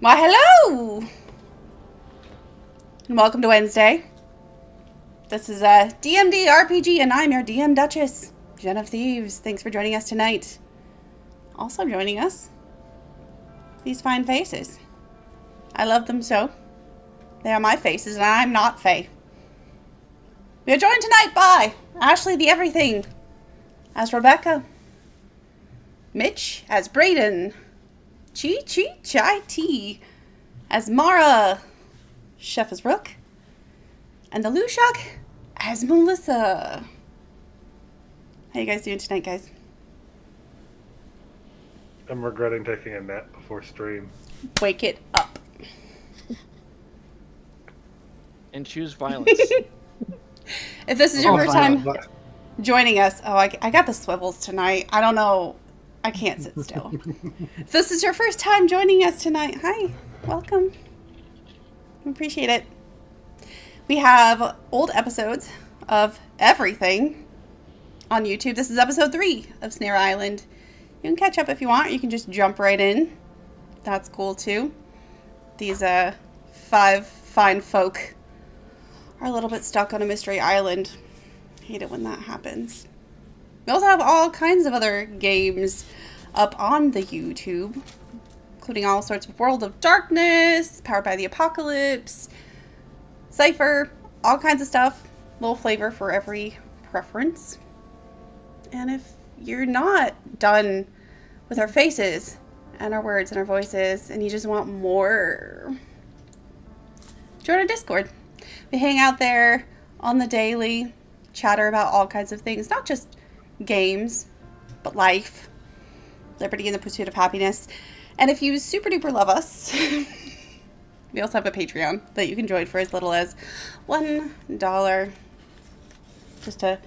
Why, hello! And welcome to Wednesday. This is a DMD RPG, and I'm your DM Duchess, JenOfThieves. Thanks for joining us tonight. Also joining us, these fine faces. I love them so. They are my faces, and I'm not Faye. We are joined tonight by Ashley the Everything as Rebecca, Mitch as Brayden, Chai Tea as Mara, Chef as Rook, and the Lushak as Melissa. How you guys doing tonight, guys? I'm regretting taking a nap before stream. Wake it up. And choose violence. If this is your first time joining us, I got the swivels tonight. I don't know. I can't sit still. If this is your first time joining us tonight, hi, welcome. Appreciate it. We have old episodes of everything on YouTube. This is episode 3 of Snare Island. You can catch up if you want. You can just jump right in. That's cool too. These 5 fine folk are a little bit stuck on a mystery island. Hate it when that happens. We also have all kinds of other games up on the YouTube, including all sorts of World of Darkness, Powered by the Apocalypse, Cypher, all kinds of stuff. A little flavor for every preference. And if you're not done with our faces and our words and our voices and you just want more, join our Discord. We hang out there on the daily, chatter about all kinds of things, not just games, but life, liberty, and the pursuit of happiness. And if you super duper love us, we also have a Patreon that you can join for as little as $1, just to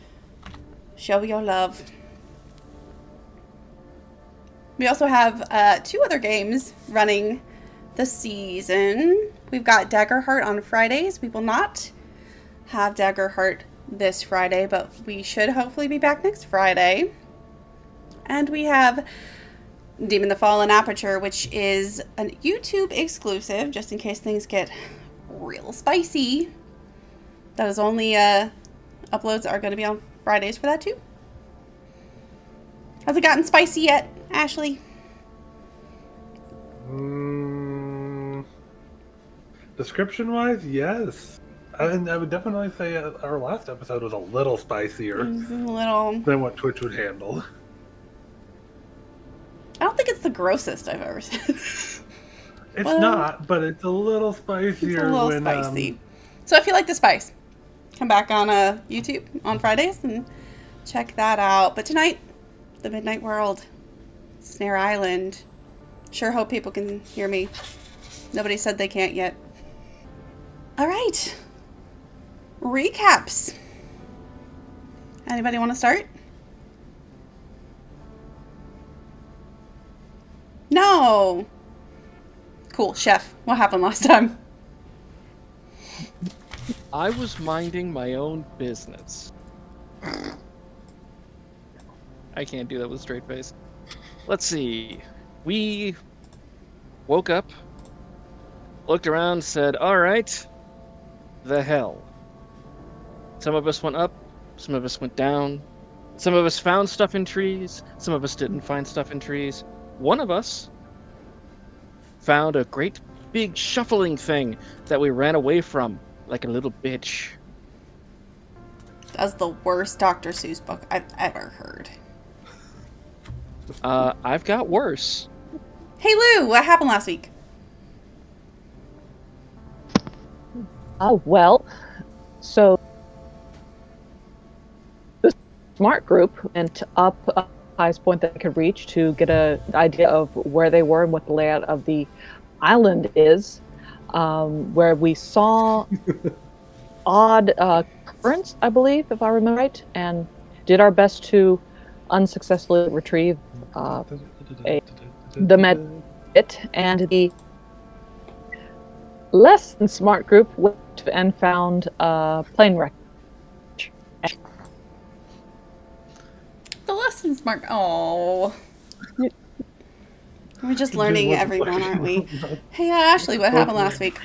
show your love. We also have 2 other games running this season. We've got Daggerheart on Fridays. We will not have Daggerheart this Friday, but we should hopefully be back next Friday. And we have Demon the Fallen Aperture, which is a YouTube exclusive, just in case things get real spicy. Those only uploads are going to be on Fridays for that too. Has it gotten spicy yet, Ashley? Description-wise, yes. I would definitely say our last episode was a little spicier than what Twitch would handle. I don't think it's the grossest I've ever seen. It's not, but it's a little spicier. It's a little spicy. So if you like the spice, come back on YouTube on Fridays and check that out. But tonight, the Midnight World, Snare Island. Sure hope people can hear me. Nobody said they can't yet. All right. Recaps. Anybody want to start? No. Cool. Chef, what happened last time? I was minding my own business. I can't do that with a straight face. Let's see. We woke up, looked around, said, all right, the hell. Some of us went up, some of us went down, some of us found stuff in trees, some of us didn't find stuff in trees. One of us found a great big shuffling thing that we ran away from like a little bitch. That's the worst Dr. Seuss book I've ever heard. I've got worse. Hey Lou, what happened last week? Oh, well, so the smart group went up the highest point that they could reach to get an idea of where they were and what the layout of the island is, where we saw odd currents, I believe, if I remember right, and did our best to unsuccessfully retrieve the med kit, and the less than smart group went and found plane wreckage. The lessons mark. Oh. We're just learning everyone, aren't we? Hey, Ashley, what happened last week?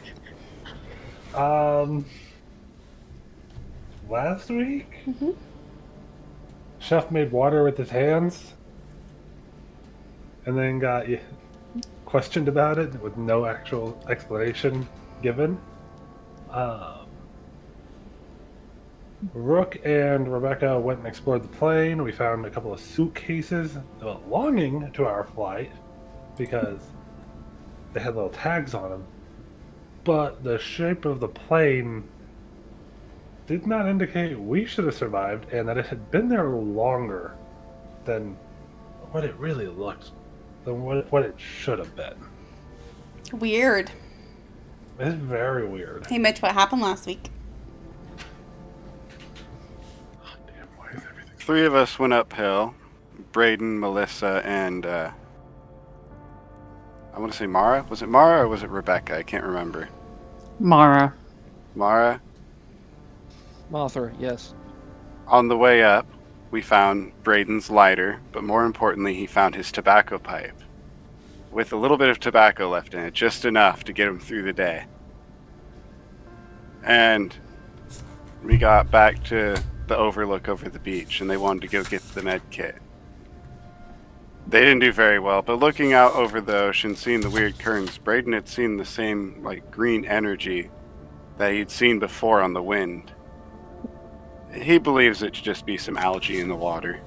Last week? Chef made water with his hands and then got questioned about it with no actual explanation given. Rook and Rebecca went and explored the plane. We found a couple of suitcases belonging to our flight because they had little tags on them. But the shape of the plane did not indicate we should have survived, and that it had been there longer than what it really looked, than what it should have been. Weird. It's very weird. Hey, Mitch, what happened last week? Oh, damn, why is everything... 3 of us went uphill. Braden, Melissa, and I want to say Mara. Was it Mara or was it Rebecca? I can't remember. Mara. Mara? Mothra, yes. On the way up, we found Braden's lighter, but more importantly, he found his tobacco pipe. With a little bit of tobacco left in it, just enough to get him through the day. And we got back to the overlook over the beach, and they wanted to go get the med kit. They didn't do very well, but looking out over the ocean, seeing the weird currents, Braden had seen the same, like, green energy that he'd seen before on the wind. He believes it to just be some algae in the water.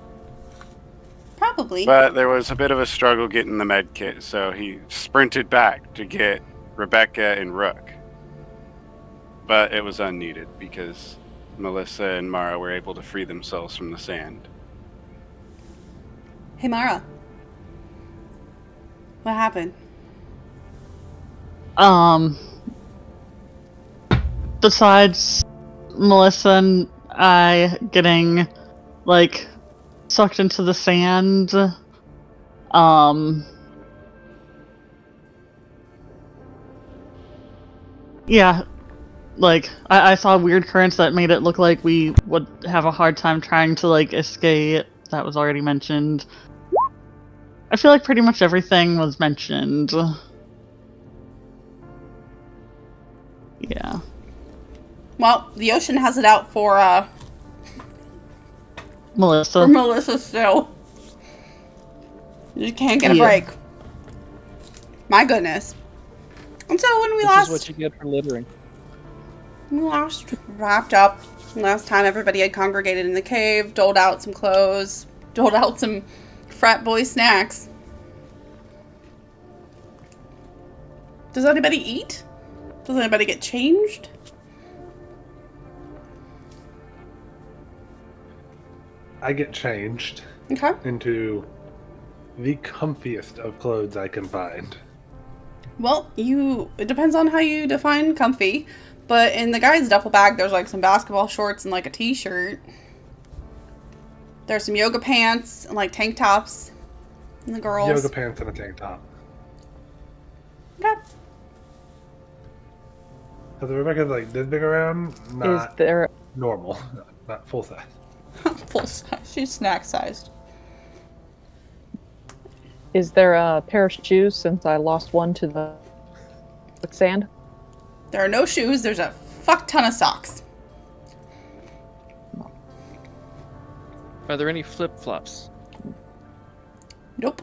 Probably. But there was a bit of a struggle getting the med kit, so he sprinted back to get Rebecca and Rook. But it was unneeded because Melissa and Mara were able to free themselves from the sand. Hey, Mara. What happened? Besides Melissa and I getting, like, sucked into the sand, yeah, like, I saw weird currents that made it look like we would have a hard time trying to, like, escape. That was already mentioned. I feel like pretty much everything was mentioned. Yeah. Well, the ocean has it out for Melissa. For Melissa still. You can't get a break. My goodness. And so when we This is what you get for littering. We last wrapped up. Last time everybody had congregated in the cave, doled out some clothes, doled out some frat boy snacks. Does anybody eat? Does anybody get changed? I get changed into the comfiest of clothes I can find. Well, it depends on how you define comfy, but in the guy's duffel bag, there's like some basketball shorts and like a t-shirt. There's some yoga pants and like tank tops. And the girls. Yoga pants and a tank top. Okay. Because Rebecca's like this big around, not Is there normal, not full size. Full size. She's snack sized. Is there a pair of shoes since I lost one to the sand? There are no shoes. There's a fuck ton of socks. Are there any flip-flops? Nope.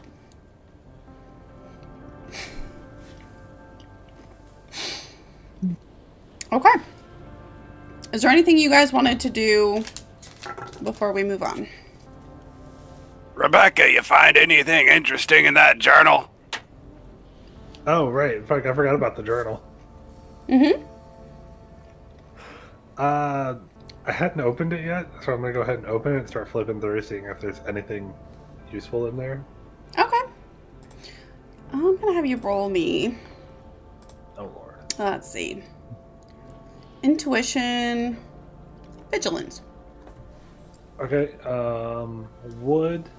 Okay. Is there anything you guys wanted to do before we move on? Rebecca, you find anything interesting in that journal? Oh, right. Fuck, I forgot about the journal. Mm-hmm. I hadn't opened it yet, so I'm going to go ahead and open it and start flipping through, seeing if there's anything useful in there. Okay. I'm going to have you roll me. Oh, Lord. Let's see. Intuition. Vigilance. Okay, would...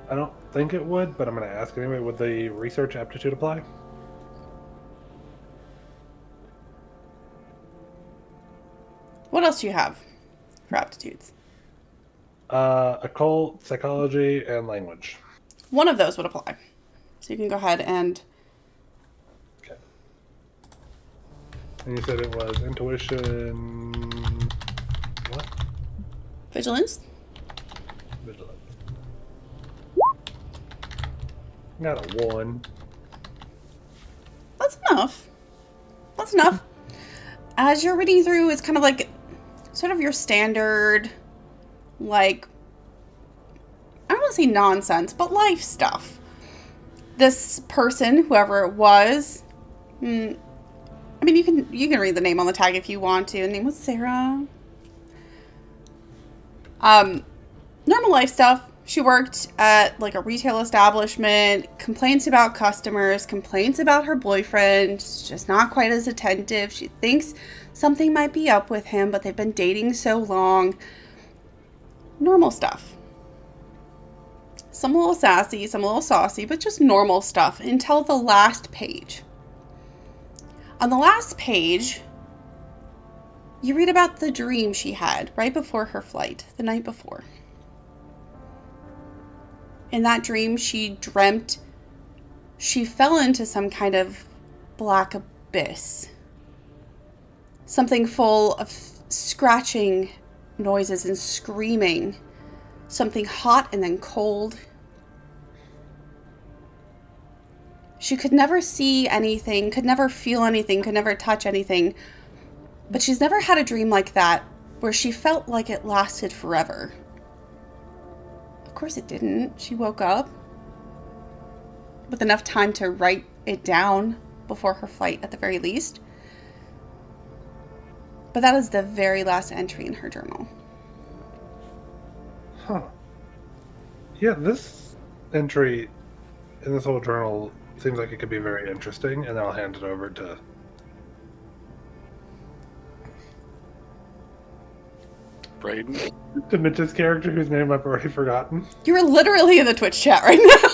I don't think it would, but I'm going to ask anyway. Would the research aptitude apply? What else do you have for aptitudes? Occult, psychology, and language. One of those would apply. So you can go ahead and... Okay. And you said it was intuition... What? Vigilance. Vigilance. Got a 1. That's enough. That's enough. As you're reading through, it's kind of like sort of your standard, like, I don't want to say nonsense, but life stuff. This person, whoever it was, I mean, you can read the name on the tag if you want to. The name was Sarah. Normal life stuff. She worked at like a retail establishment, complaints about customers, complaints about her boyfriend, just not quite as attentive. She thinks something might be up with him, but they've been dating so long. Normal stuff. Some a little sassy, some a little saucy, but just normal stuff until the last page. On the last page, you read about the dream she had right before her flight, the night before. In that dream, she dreamt she fell into some kind of black abyss. Something full of scratching noises and screaming. Something hot and then cold. She could never see anything, could never feel anything, could never touch anything. But she's never had a dream like that where she felt like it lasted forever. Of course it didn't. She woke up with enough time to write it down before her flight at the very least. But that is the very last entry in her journal. Huh. Yeah, this entry in this whole journal seems like it could be very interesting, and I'll hand it over to... Braden? to Mitch's character, whose name I've already forgotten. You were literally in the Twitch chat right now.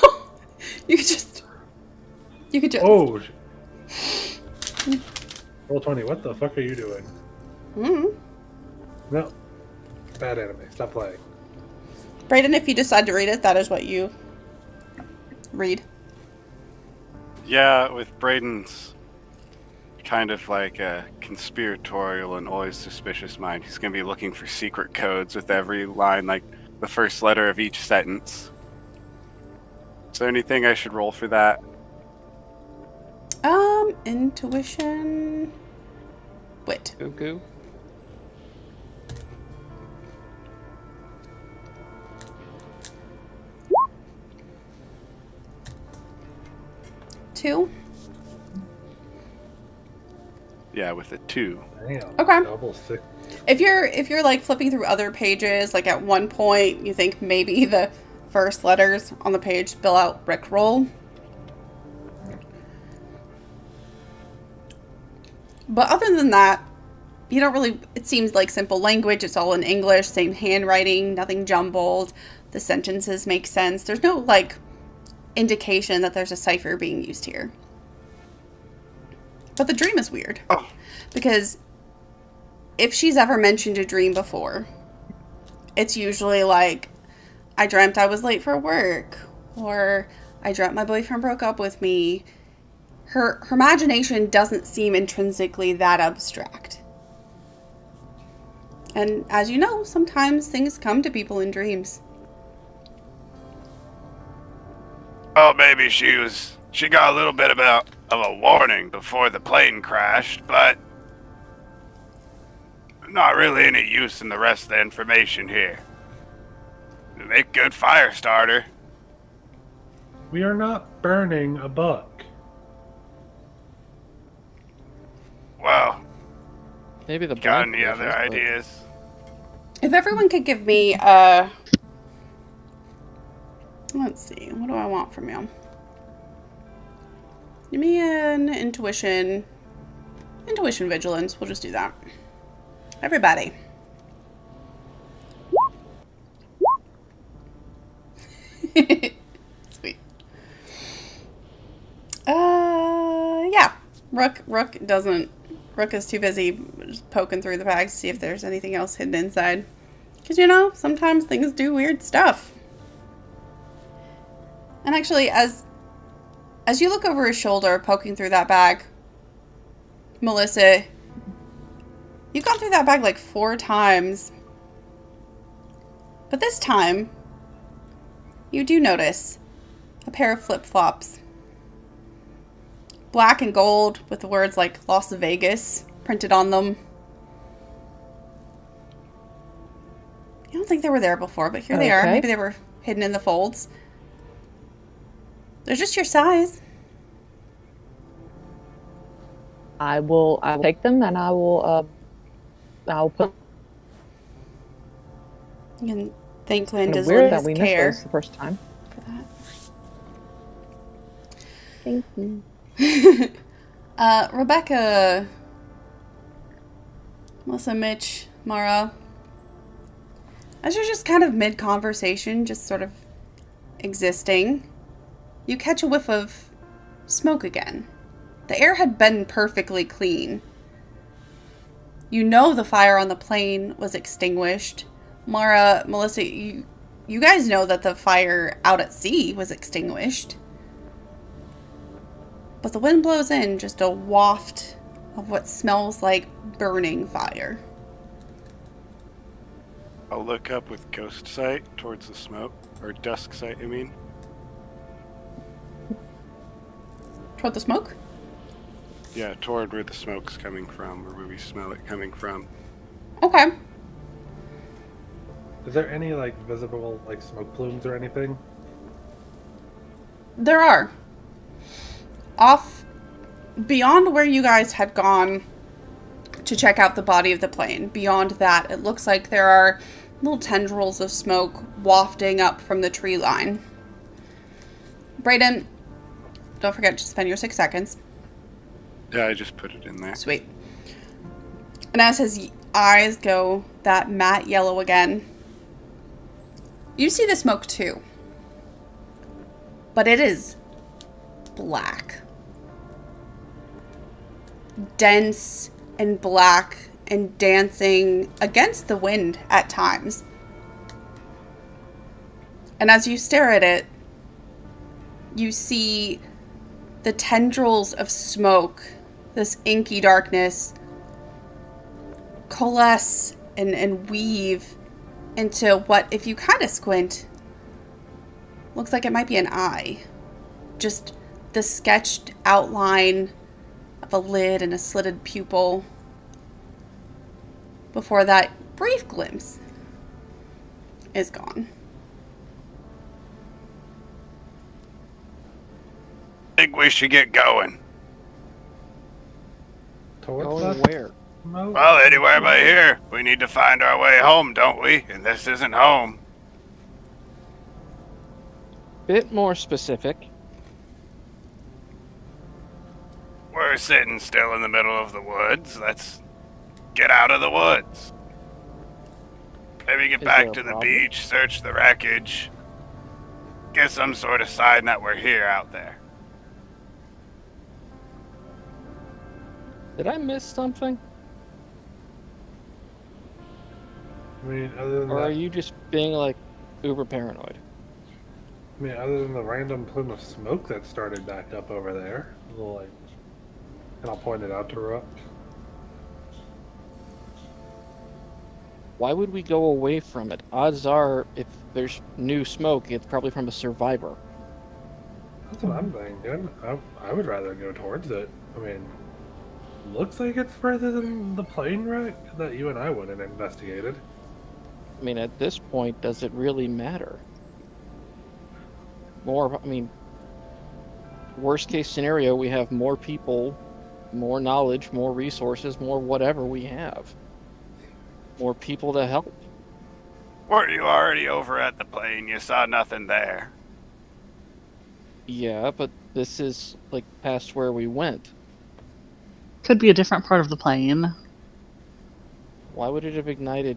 You could just... Oh! Roll 20, what the fuck are you doing? No. Bad anime. Stop playing. Brayden, if you decide to read it, that is what you read. Yeah, with Braden's kind of like a conspiratorial and always suspicious mind, he's going to be looking for secret codes with every line, like the first letter of each sentence. Is there anything I should roll for that? Intuition... Wit. Cuckoo. Two. Yeah, with a 2. Damn. Okay. Double 6. If you're like flipping through other pages, like at one point you think maybe the first letters on the page spell out Rickroll. But other than that, you don't really, it seems like simple language. It's all in English, same handwriting, nothing jumbled. The sentences make sense. There's no like indication that there's a cipher being used here. But the dream is weird. Oh. Because if she's ever mentioned a dream before, it's usually like, I dreamt I was late for work, or I dreamt my boyfriend broke up with me. Her imagination doesn't seem intrinsically that abstract. And as you know, sometimes things come to people in dreams. Well, maybe she got a little bit of a warning before the plane crashed, but not really any use in the rest of the information here. Make good fire starter. We are not burning a book. Well, Maybe the got black any other pages, but- ideas? If everyone could give me let's see, what do I want from you? Give me an intuition vigilance. We'll just do that. Everybody. Sweet. Yeah. Rook is too busy just poking through the bags to see if there's anything else hidden inside. Because, you know, sometimes things do weird stuff. And actually, as As you look over his shoulder, poking through that bag, Melissa, you've gone through that bag like 4 times. But this time, you do notice a pair of flip-flops. Black and gold with the words like Las Vegas printed on them. I don't think they were there before, but here they are. Maybe they were hidden in the folds. They're just your size. I will take them and I'll put. You can thank Lynn does Weird that his we care missed those the first time. for that. Thank you. Rebecca, Melissa, Mitch, Mara, as you're just kind of mid-conversation, just sort of existing, you catch a whiff of smoke again. The air had been perfectly clean. You know the fire on the plane was extinguished. Mara, Melissa, you guys know that the fire out at sea was extinguished. But the wind blows in just a waft of what smells like burning fire. I'll look up with ghost sight towards the smoke, or dusk sight, I mean. Toward the smoke? Yeah, toward where the smoke's coming from, or where we smell it coming from. Okay. Is there any, like, visible, like, smoke plumes or anything? There are. Off beyond where you guys had gone to check out the body of the plane, beyond that, it looks like there are little tendrils of smoke wafting up from the tree line. Brayden, don't forget to spend your 6 seconds. Yeah, I just put it in there. Sweet. And as his eyes go that matte yellow again, you see the smoke too. But it is black. Dense and black and dancing against the wind at times. And as you stare at it, you see the tendrils of smoke, this inky darkness, coalesce and weave into what, if you kind of squint, looks like it might be an eye. Just the sketched outline of a lid and a slitted pupil before that brief glimpse is gone. Think we should get going. Towards Going that where? smoke? Well, anywhere but here. We need to find our way home, don't we? And this isn't home. Bit more specific. We're sitting still in the middle of the woods. Let's get out of the woods. Maybe get Is back there a to the problem? beach, search the wreckage. Get some sort of sign that we're here out there. Did I miss something? I mean, other than Or are that, you just being like uber paranoid? I mean, other than the random plume of smoke that started back up over there, a little like, and I'll point it out to Rook. Why would we go away from it? Odds are, if there's new smoke, it's probably from a survivor. That's what I'm thinking. I would rather go towards it. I mean, looks like it's further than the plane wreck that you and I went and investigated. I mean, at this point, does it really matter? More, I mean, worst case scenario, we have more people, more knowledge, more resources, more whatever we have. More people to help. Weren't you already over at the plane? You saw nothing there. Yeah, but this is, like, past where we went. Could be a different part of the plane. Why would it have ignited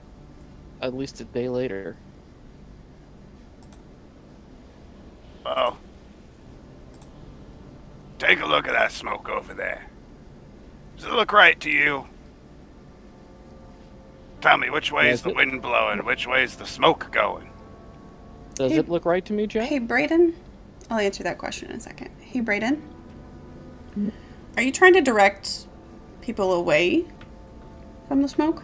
at least a day later? Well, take a look at that smoke over there. Does it look right to you? Tell me, which way is the wind blowing? Which way is the smoke going? Does Hey- it look right to me, Jack? Hey, Brayden, I'll answer that question in a second. Hey, Brayden. Are you trying to direct people away from the smoke?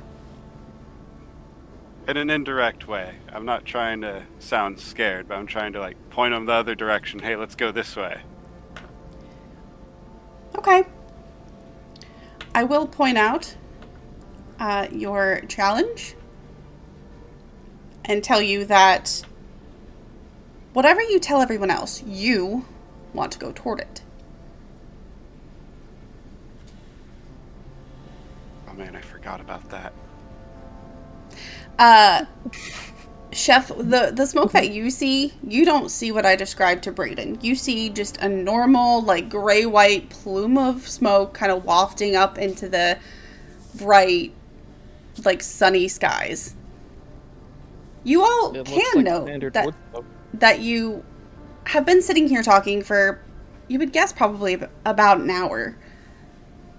In an indirect way. I'm not trying to sound scared, but I'm trying to, like, point them the other direction. Hey, let's go this way. Okay. I will point out your challenge and tell you that whatever you tell everyone else, you want to go toward it. Oh man, I forgot about that. Chef, the smoke that you see, you don't see what I described to Brayden. You see just a normal, like, gray-white plume of smoke kind of wafting up into the bright, like, sunny skies. You all can note that you have been sitting here talking for, you would guess, probably about an hour.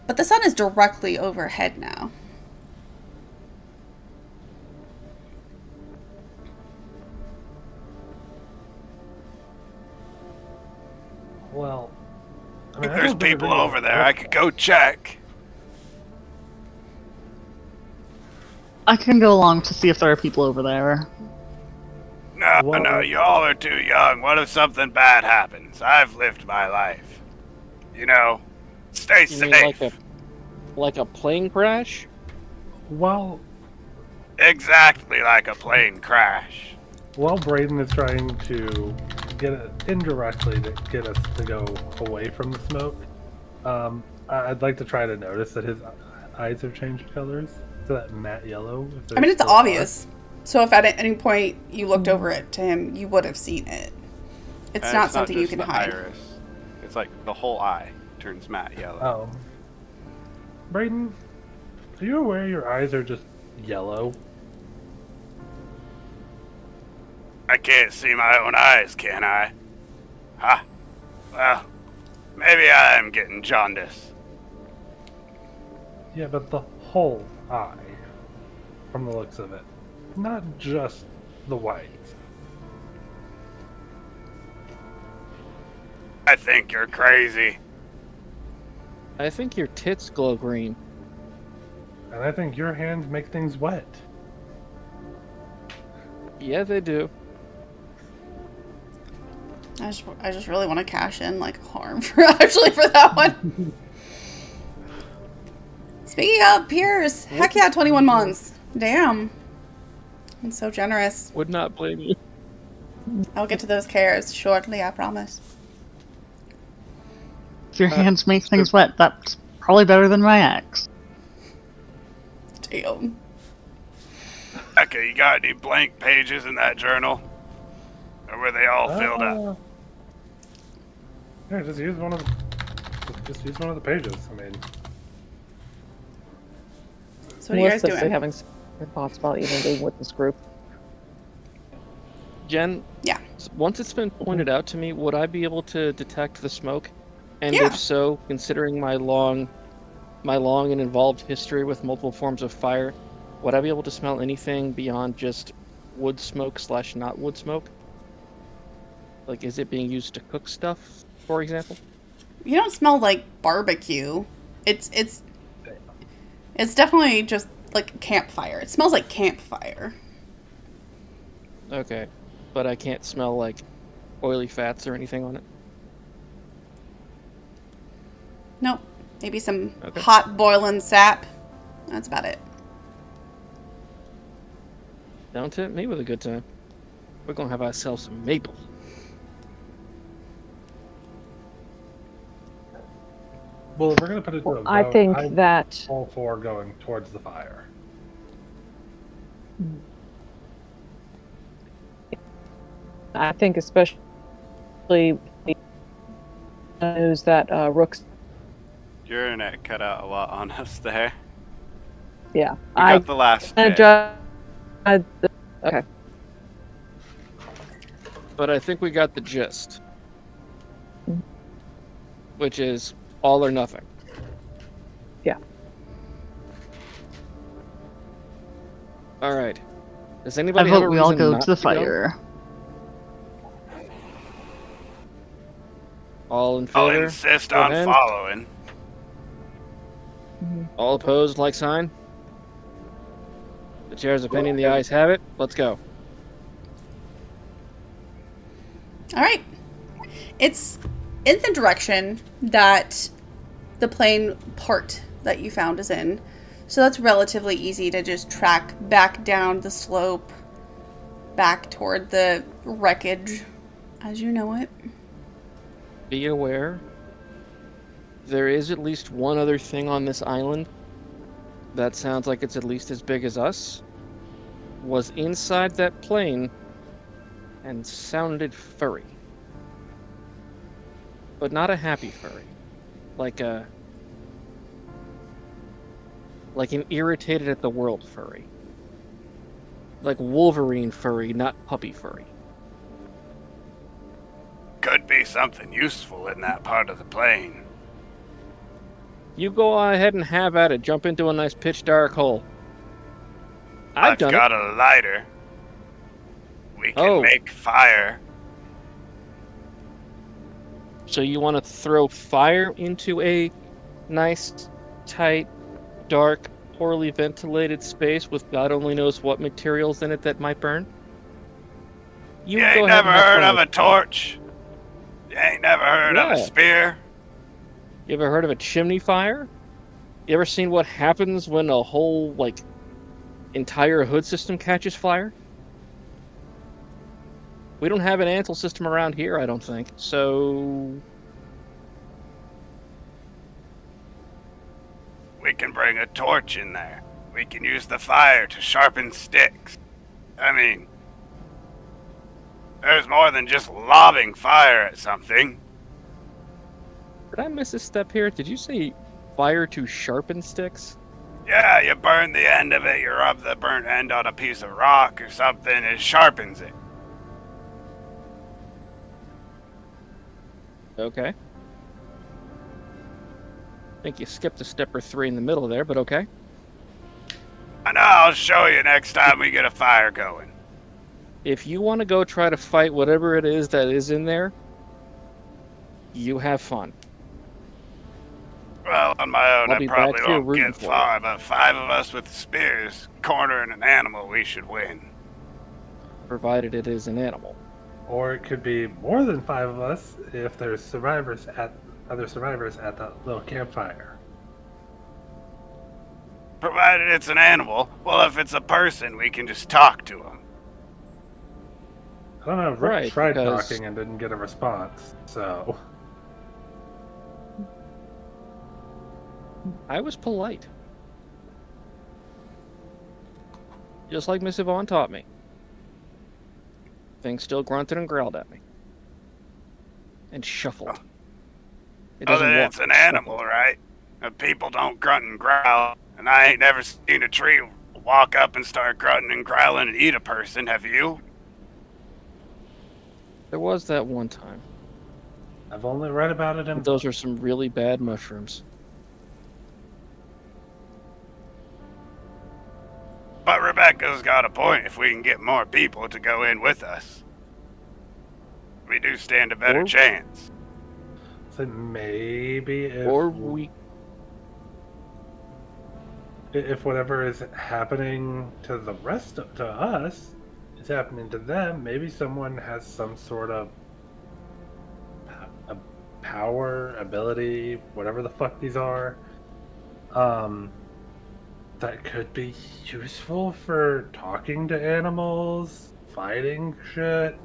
But the sun is directly overhead now. Well, I If there's people over there, I could go check. I can go along to see if there are people over there. No, you all are too young. What if something bad happens? I've lived my life. You know, stay safe. Mean like a plane crash? Well, exactly like a plane crash. While Brayden is trying to get it indirectly to get us to go away from the smoke, I'd like to try to notice that his eyes have changed colors to that matte yellow. I mean, it's obvious. So if at any point you looked over it to him, you would have seen it. It's not something you can hide. Iris. It's like the whole eye turns matte yellow. Brayden, are you aware your eyes are just yellow? I can't see my own eyes, can I? Huh? Well, maybe I am getting jaundice. Yeah, but the whole eye, from the looks of it. Not just the white. I think you're crazy. I think your tits glow green. And I think your hands make things wet. Yeah, they do. I just really want to cash in like harm for that one. Speaking of peers, heck yeah, 21 months. Damn. I'm so generous. Would not blame you. I'll get to those cares shortly, I promise. If your hands make things wet, that's probably better than my axe. Damn. Okay, you got any blank pages in that journal? Or were they all filled up? Yeah, just use one of the pages. I mean, so what are you guys doing? Having thoughts about even being with this group. Jen? Yeah. Once it's been pointed out to me, would I be able to detect the smoke? And yeah. if so, considering my long and involved history with multiple forms of fire, would I be able to smell anything beyond just wood smoke / not wood smoke? Like, is it being used to cook stuff, for example? You don't smell like barbecue. It's definitely just like campfire. It smells like campfire. Okay. But I can't smell, like, oily fats or anything on it? Nope. Maybe some hot boiling sap. That's about it. Don't tempt me with a good time. We're gonna have ourselves some maple. well, we're gonna put it to a vote. I think that all four going towards the fire. I think especially news that Rook's. Your internet cut out a lot on us there. Yeah, We got the last bit. Okay. But I think we got the gist. Which is all or nothing. Yeah. Alright. Does I anybody have a vote we reason all go not to the go? fire. All in I'll favor? insist Show of on hands. following. All opposed, like sign. The chair's opinion, the ayes have it. Let's go. All right. It's in the direction that the plane part that you found is in. So that's relatively easy to just track back down the slope, back toward the wreckage as you know it. Be aware, there is at least one other thing on this island that sounds like it's at least as big as us, was inside that plane, and sounded furry. But not a happy furry. Like an irritated at the world furry. Like Wolverine furry, not puppy furry. Could be something useful in that part of the plane. You go ahead and have at it. Jump into a nice pitch dark hole. I've done got it. a lighter. We can make fire. So you want to throw fire into a nice, tight, dark, poorly ventilated space with God only knows what materials in it that might burn? You ain't never heard of a torch? You ain't never heard of a spear? You ever heard of a chimney fire? You ever seen what happens when a whole, entire hood system catches fire? We don't have an Ansel system around here, I don't think, so... We can bring a torch in there. We can use the fire to sharpen sticks. I mean... There's more than just lobbing fire at something. Did I miss a step here? Did you say fire to sharpen sticks? Yeah, you burn the end of it, you rub the burnt end on a piece of rock or something, it sharpens it. Okay. I think you skipped a step or three in the middle there, but okay. I know, I'll show you next time we get a fire going. If you want to go try to fight whatever it is that is in there, you have fun. Well, on my own, I probably won't get for far, but 5 of us with spears cornering an animal, we should win. Provided it is an animal. Or it could be more than 5 of us if there's other survivors at that little campfire. Provided it's an animal. Well, if it's a person, we can just talk to him. I don't know, Rick Right, tried because- talking and didn't get a response, so... I was polite. Just like Miss Yvonne taught me. Thing still grunted and growled at me. And shuffled. It doesn't Then walk, it's an it animal, shuffles. right? People don't grunt and growl, and I ain't never seen a tree walk up and start grunting and growling and eat a person, have you? There was that one time. I've only read about it in... Those are some really bad mushrooms. But Rebecca's got a point. If we can get more people to go in with us, we do stand a better chance. So maybe if... Or we... If whatever is happening to the rest of... to us is happening to them, maybe someone has some sort of... a power, ability, whatever the fuck these are. That could be useful for talking to animals, fighting shit.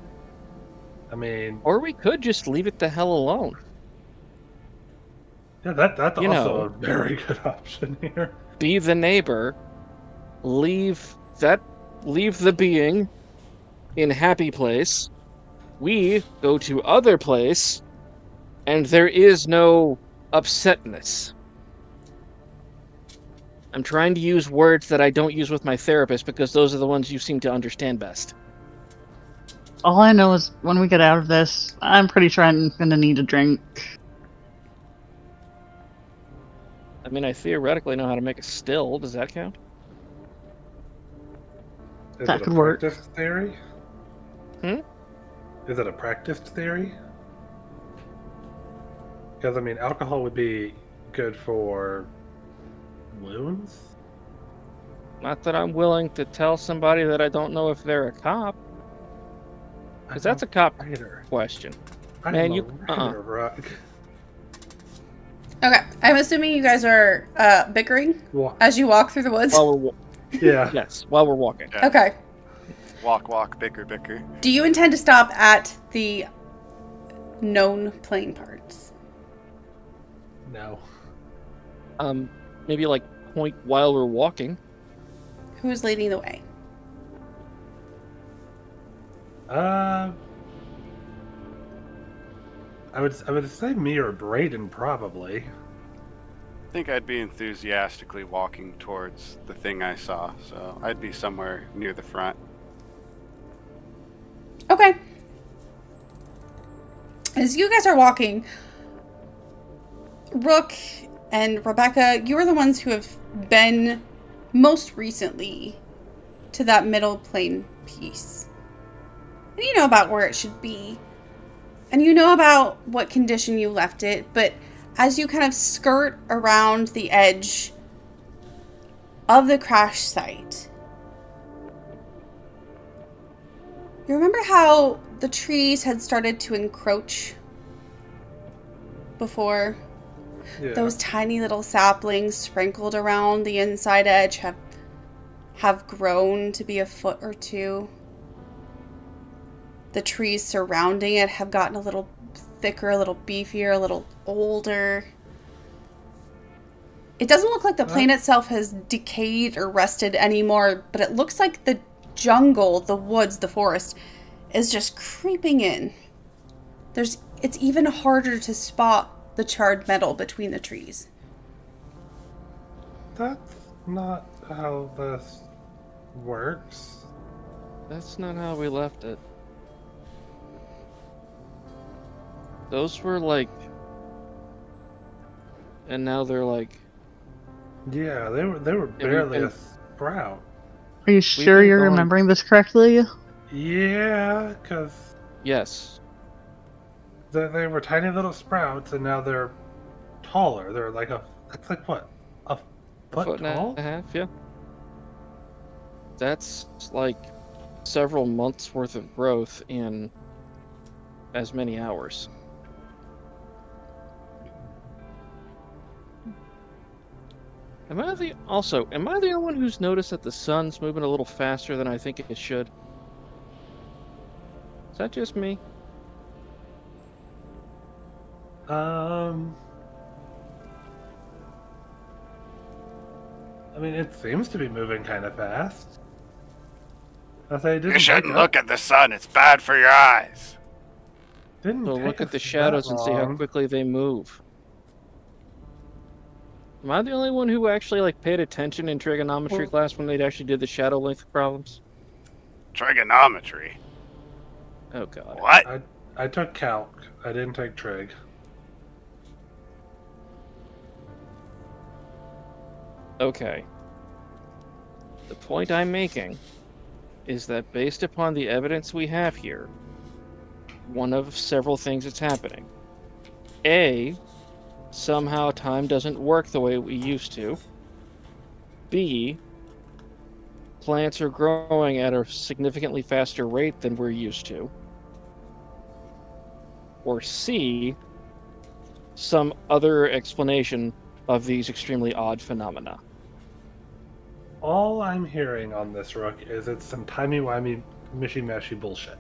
I mean... Or we could just leave it the hell alone. Yeah, that's You also know. a very good option here. Be the neighbor. Leave the being in happy place. We go to other place, and there is no upsetness. I'm trying to use words that I don't use with my therapist because those are the ones you seem to understand best. All I know is when we get out of this, I'm pretty sure I'm gonna need a drink. I mean, I theoretically know how to make a still. Does that count? Is That it could a work. practiced theory? Hmm? Is it a practiced theory? Because, I mean, alcohol would be good for wounds? Not that I'm willing to tell somebody that I don't know if they're a cop. Because that's a cop question. Man, you... Rook. Okay, I'm assuming you guys are bickering as you walk through the woods? Yeah. Yes, while we're walking. Yeah. Okay. Walk, bicker. Do you intend to stop at the known plane parts? No. Maybe like point while we're walking. Who's leading the way? I would say me or Brayden, probably. I think I'd be enthusiastically walking towards the thing I saw, so I'd be somewhere near the front. Okay. As you guys are walking, Rook and Rebecca, you are the ones who have been most recently to that middle plane piece. And you know about where it should be. And you know about what condition you left it, but as you kind of skirt around the edge of the crash site, you remember how the trees had started to encroach before? Yeah. Those tiny little saplings sprinkled around the inside edge have grown to be a foot or two. The trees surrounding it have gotten a little thicker, a little beefier, a little older. It doesn't look like the plane itself has decayed or rusted anymore, but it looks like the jungle, the woods, the forest is just creeping in. It's even harder to spot the charred metal between the trees. That's not how this works. That's not how we left it. Those were like... And now they're like... Yeah, they were barely a sprout. Are you sure you're remembering this correctly? Yeah, because... Yes. They were tiny little sprouts, and now they're taller. They're like that's like what? A foot tall? And a half, yeah. That's like several months worth of growth in as many hours. Am I the only one who's noticed that the sun's moving a little faster than I think it should? Is that just me? I mean, it seems to be moving kind of fast. You shouldn't look at the sun. It's bad for your eyes. So look at the shadows and see how quickly they move. Am I the only one who actually like paid attention in trigonometry class when they actually did the shadow length problems? Trigonometry? Oh god. What? I took calc. I didn't take trig. Okay. The point I'm making is that based upon the evidence we have here, one of several things that's happening. A, somehow time doesn't work the way we used to. B, plants are growing at a significantly faster rate than we're used to. Or C, some other explanation of these extremely odd phenomena. All I'm hearing on this, Rook, is it's some timey-wimey, mishy-mashy bullshit.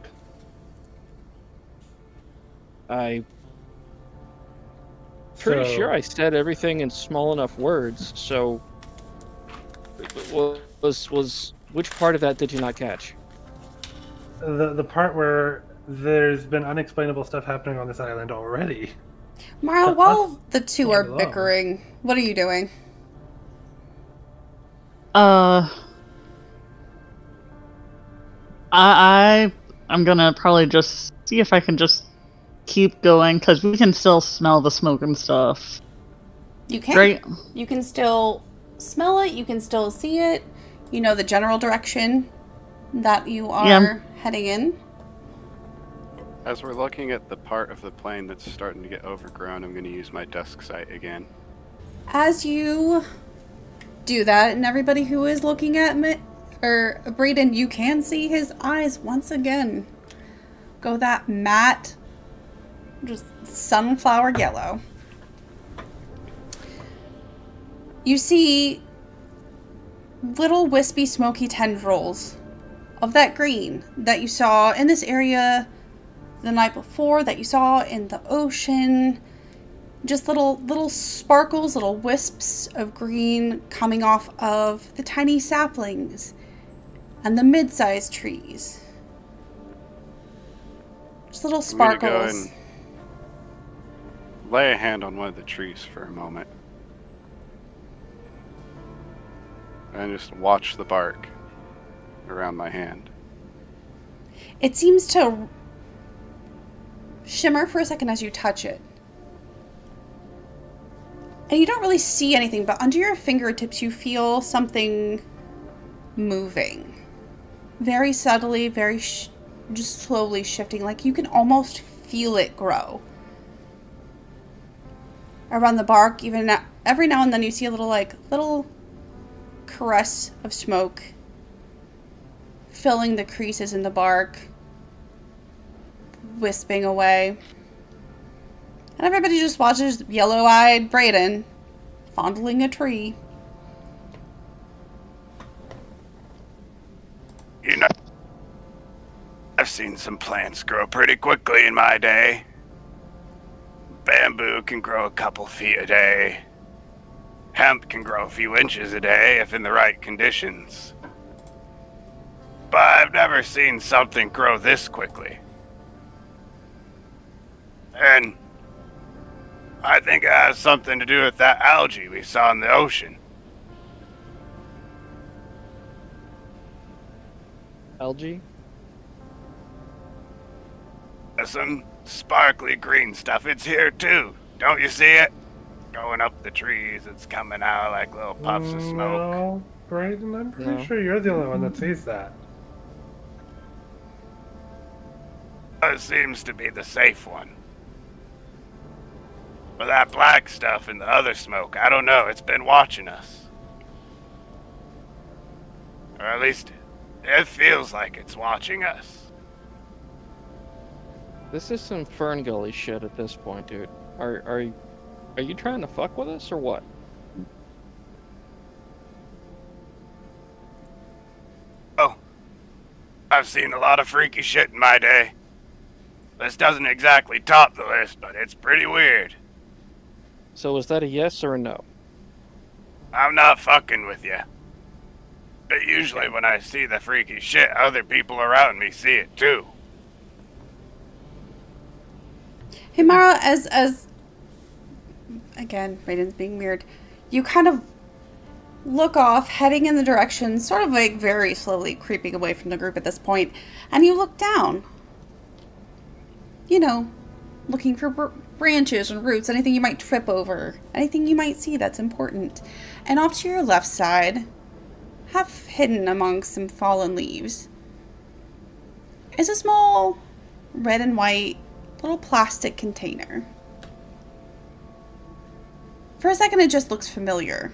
I'm pretty sure I said everything in small enough words, so... Was which part of that did you not catch? The part where there's been unexplainable stuff happening on this island already. Mara, while the two are bickering, what are you doing? I'm gonna probably just see if I can just keep going, because we can still smell the smoke and stuff. You can. Right? You can still smell it, you can still see it. You know the general direction that you are heading in. As we're looking at the part of the plane that's starting to get overgrown, I'm going to use my dusk sight again. As you do that, and everybody who is looking at me, or Brayden, you can see his eyes once again go that matte, just sunflower yellow. You see little wispy smoky tendrils of that green that you saw in this area the night before, that you saw in the ocean. Just little sparkles, little wisps of green coming off of the tiny saplings and the mid-sized trees. Just little sparkles. I'm gonna go and lay a hand on one of the trees for a moment. And just watch the bark around my hand. It seems to shimmer for a second as you touch it. And you don't really see anything, but under your fingertips you feel something moving. Very subtly, just slowly shifting, like you can almost feel it grow. Around the bark, even every now and then you see a little caress of smoke filling the creases in the bark, wisping away. And everybody just watches yellow-eyed Brayden fondling a tree. You know, I've seen some plants grow pretty quickly in my day. Bamboo can grow a couple feet a day. Hemp can grow a few inches a day if in the right conditions. But I've never seen something grow this quickly. And I think it has something to do with that algae we saw in the ocean. Algae? There's some sparkly green stuff. It's here too. Don't you see it? Going up the trees, it's coming out like little puffs of smoke. No, Brayden, I'm pretty sure you're the only one that sees that. It seems to be the safe one. But that black stuff and the other smoke, I don't know, it's been watching us. Or at least, it feels like it's watching us. This is some Fern Gully shit at this point, dude. Are you trying to fuck with us or what? Oh, I've seen a lot of freaky shit in my day. This doesn't exactly top the list, but it's pretty weird. So is that a yes or a no? I'm not fucking with you. But usually when I see the freaky shit, other people around me see it too. Hey Mara, as again, Brayden's being weird, you kind of look off, heading in the direction, sort of like very slowly creeping away from the group at this point, and you look down. You know, looking for branches and roots, anything you might trip over, anything you might see that's important. And off to your left side, half hidden among some fallen leaves, is a small red and white little plastic container. For a second it just looks familiar.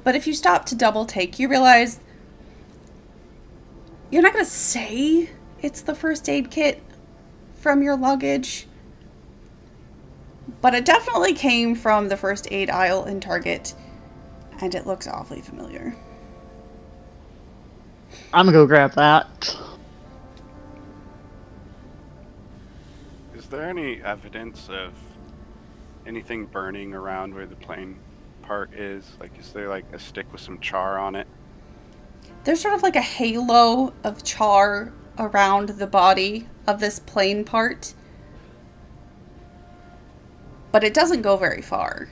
But if you stop to double take, you realize you're not going to say it's the first aid kit from your luggage, but it definitely came from the first aid aisle in Target, and it looks awfully familiar. I'm gonna go grab that. Is there any evidence of anything burning around where the plane part is? Like, is there like a stick with some char on it? There's sort of like a halo of char around the body of this plane part, but it doesn't go very far.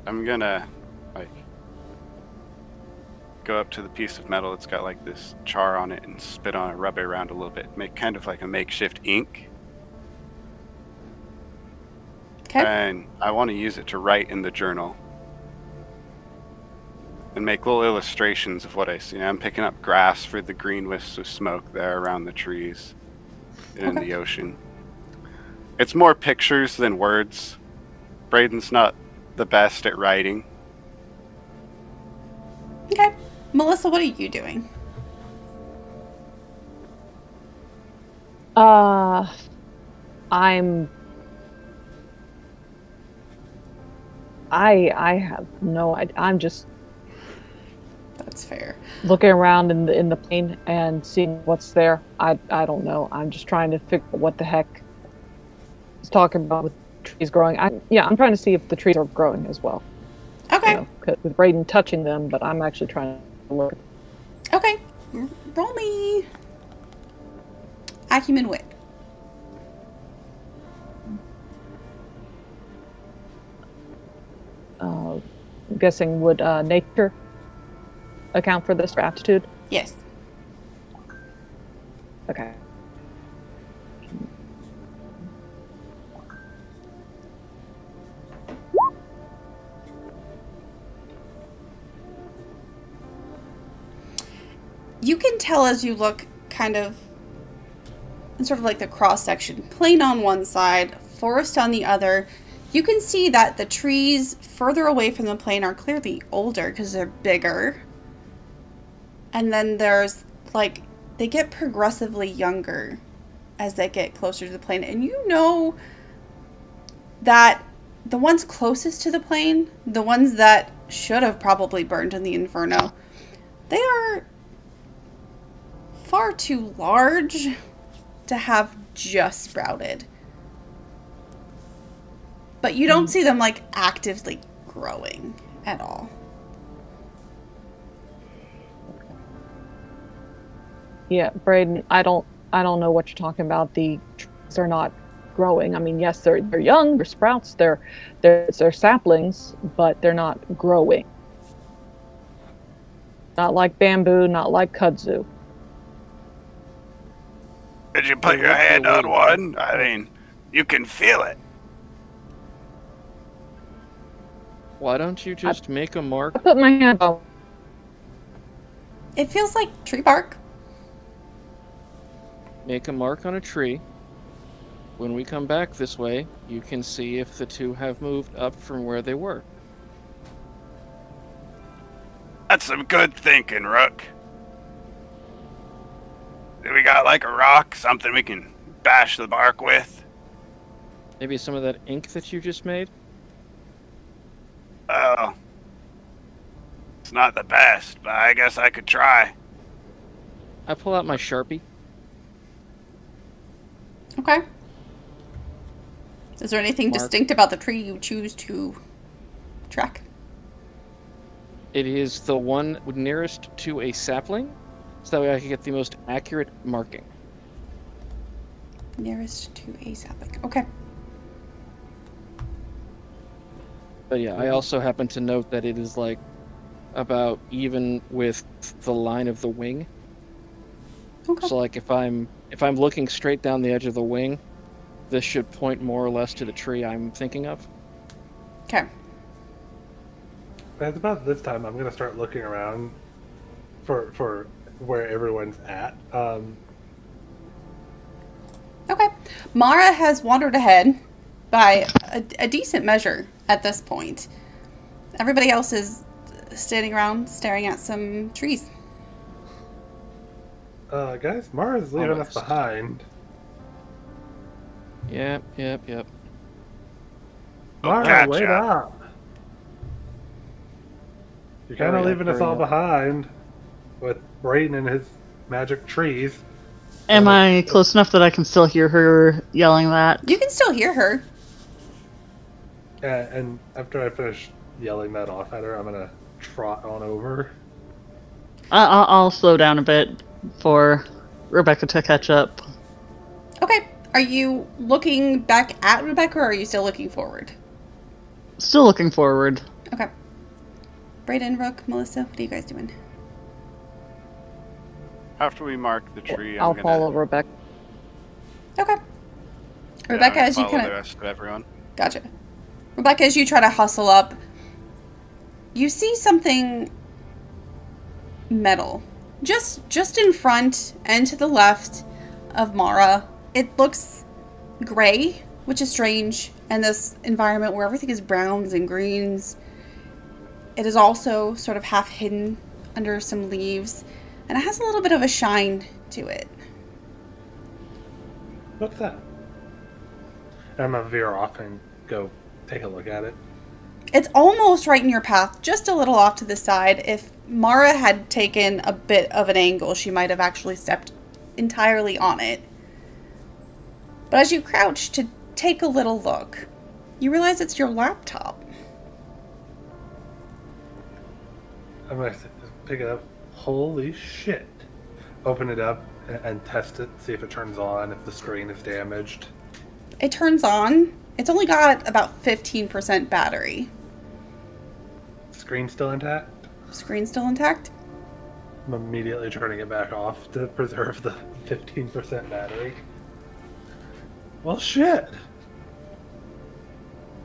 I'm gonna like go up to the piece of metal that's got like this char on it and spit on it, rub it around a little bit, make kind of like a makeshift ink. Okay. And I want to use it to write in the journal. and make little illustrations of what I see. I'm picking up grass for the green wisps of smoke there around the trees and in the ocean. It's more pictures than words. Braden's not the best at writing. Okay. Melissa, what are you doing? I have no idea. I'm just... That's fair. Looking around in the plane and seeing what's there. I don't know. I'm just trying to figure out what the heck he's talking about with trees growing. I'm trying to see if the trees are growing as well. Okay. You know, with Braden touching them, but I'm actually trying to look. Okay. Roll me. Acumen wit. I'm guessing would nature account for this, for aptitude? Yes. Okay. You can tell as you look kind of in sort of like the cross section, plain on one side, forest on the other. You can see that the trees further away from the plane are clearly older because they're bigger. And then there's like, they get progressively younger as they get closer to the plane. And you know that the ones closest to the plane, the ones that should have probably burned in the inferno, they are far too large to have just sprouted. But you don't see them like actively growing at all. Yeah, Braden, I don't know what you're talking about. The trees are not growing. I mean, yes, they're young, they're sprouts, they're saplings, but they're not growing. Not like bamboo, not like kudzu. Did you put your hand on one? I mean, you can feel it. Why don't you just make a mark? I put my hand on. It feels like tree bark. Make a mark on a tree. When we come back this way, you can see if the two have moved up from where they were. That's some good thinking, Rook. Do we got like a rock, something we can bash the bark with? Maybe some of that ink that you just made? Oh. It's not the best, but I guess I could try. I pull out my Sharpie. Okay. Is there anything distinct about the tree you choose to track? It is the one nearest to a sapling, so that way I can get the most accurate marking. Nearest to a sapling. Okay. But yeah, I also happen to note that it is like about even with the line of the wing. Okay. So like if I'm looking straight down the edge of the wing, this should point more or less to the tree I'm thinking of. Okay. At about this time, I'm gonna start looking around for where everyone's at. Okay. Mara has wandered ahead by a decent measure at this point. Everybody else is standing around staring at some trees. Guys, Mara's leaving us behind. Yep. Mara, wait up. You're kind of Hurry up, leaving us hurry all up. behind with Braden and his magic trees. Am I close enough that I can still hear her yelling that? You can still hear her. And after I finish yelling that off at her, I'm gonna trot on over. I'll slow down a bit for Rebecca to catch up. Okay. Are you looking back at Rebecca or are you still looking forward? Still looking forward. Okay. Brayden, Rook, Melissa, what are you guys doing? After we mark the tree, I'll I'm gonna follow Rebecca. Okay. Rebecca, as you follow kind the of... rest of everyone. Gotcha. Rebecca, as you try to hustle up, you see something metal. Just in front and to the left of Mara. It looks gray, which is strange in this environment where everything is browns and greens. It is also sort of half hidden under some leaves, and it has a little bit of a shine to it. What's that? I'm gonna veer off and go take a look at it. It's almost right in your path, just a little off to the side. If Mara had taken a bit of an angle, she might have actually stepped entirely on it. But as you crouch to take a little look, you realize it's your laptop. I'm gonna pick it up. Holy shit. Open it up and test it, see if it turns on, if the screen is damaged. It turns on. It's only got about 15% battery. Screen still intact? Screen still intact? I'm immediately turning it back off to preserve the 15% battery. Well, shit.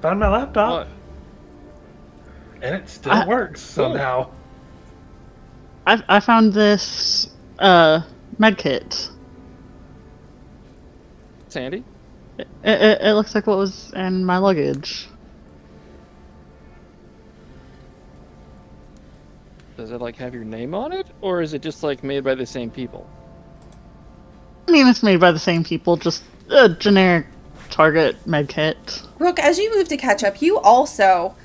Found my laptop. What? And it still works somehow. I found this medkit. Sandy? It looks like what was in my luggage. Does it like have your name on it, or is it just like made by the same people? I mean, it's made by the same people, just a generic Target medkit. Rook, as you move to catch up, you also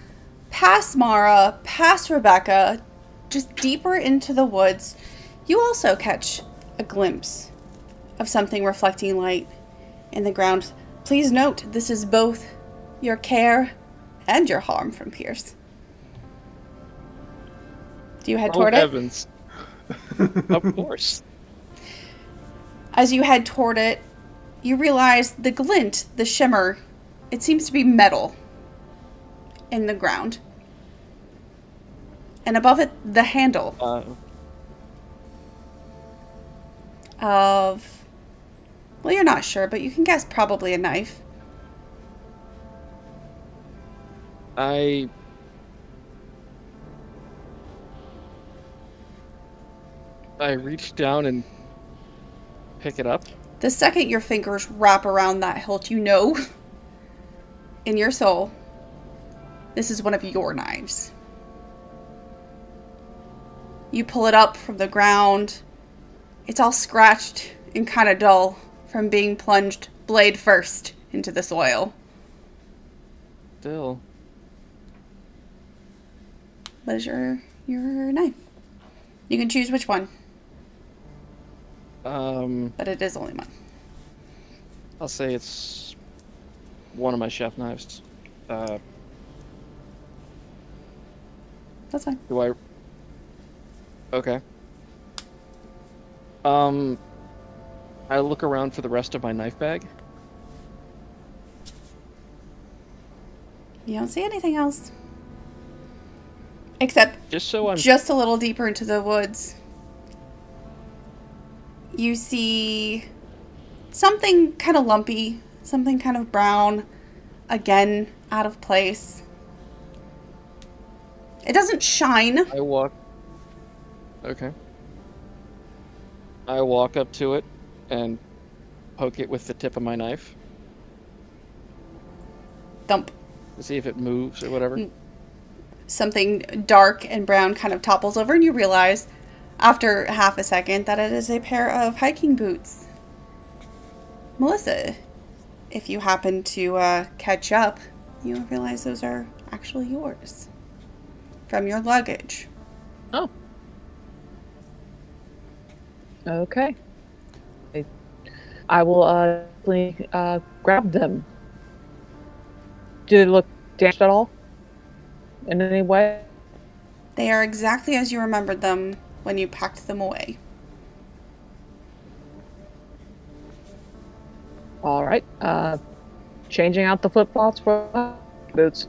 pass Mara, past Rebecca, just deeper into the woods. You also catch a glimpse of something reflecting light in the ground. Please note, this is both your care and your harm from Pierce. Do you head toward it? Heavens. Of course. As you head toward it, you realize the glint, the shimmer, it seems to be metal in the ground. And above it, the handle of, well, you're not sure, but you can guess probably a knife. I reach down and pick it up. The second your fingers wrap around that hilt, you know in your soul, this is one of your knives. You pull it up from the ground. It's all scratched and kind of dull from being plunged blade first into the soil. Still. What is your knife? You can choose which one. But it is only one. I'll say it's one of my chef knives. That's fine. Do I? Okay. I look around for the rest of my knife bag. You don't see anything else. Except Just a little deeper into the woods. You see something kind of lumpy, something kind of brown, again, out of place. It doesn't shine. Okay. I walk up to it and poke it with the tip of my knife. Thump. To see if it moves or whatever. Something dark and brown kind of topples over, and you realize after half a second that it is a pair of hiking boots. Melissa, if you happen to catch up, you'll realize those are actually yours from your luggage. Oh. Okay. I will definitely grab them. Do they look damaged at all? In any way? They are exactly as you remembered them when you packed them away. All right. Changing out the flip-flops for boots.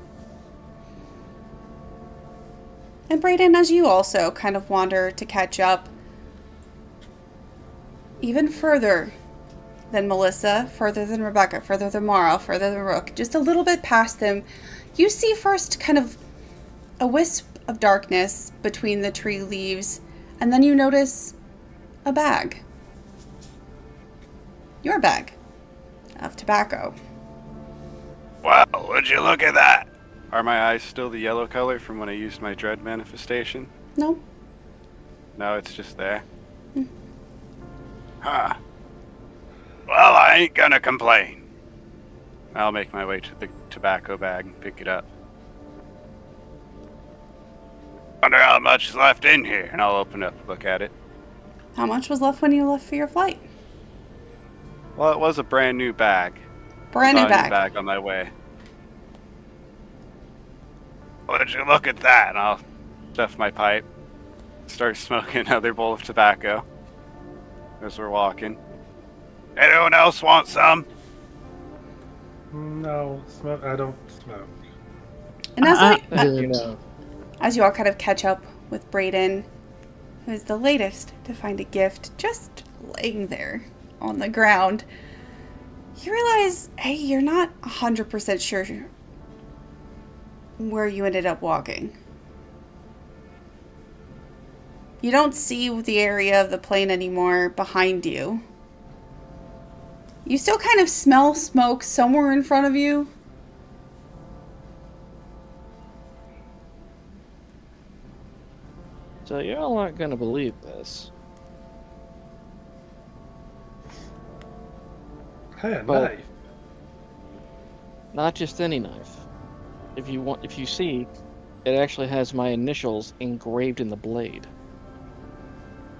And Brayden, as you also kind of wander to catch up, even further than Melissa, further than Rebecca, further than Mara, further than Rook, just a little bit past them, you see first kind of a wisp of darkness between the tree leaves, And then you notice a bag. Your bag of tobacco. Wow, would you look at that? Are my eyes still the yellow color from when I used my dread manifestation? No? No, it's just there. Huh. Well, I ain't gonna complain. I'll make my way to the tobacco bag and pick it up. Wonder how much is left in here, and I'll open up and look at it. How much was left when you left for your flight? Well, it was a brand new bag. Brand new bag. Bag on my way. Would you look at that? And I'll stuff my pipe, start smoking another bowl of tobacco as we're walking. Anyone else want some? No, smoke. I don't smoke. And You as you all kind of catch up with Brayden, who is the latest to find a gift just laying there on the ground, you realize, hey, you're not 100% sure where you ended up walking. You don't see the area of the plane anymore behind you. You still kind of smell smoke somewhere in front of you. So you're all not gonna believe this. Hey, a But- knife. Not just any knife. If you see, it actually has my initials engraved in the blade.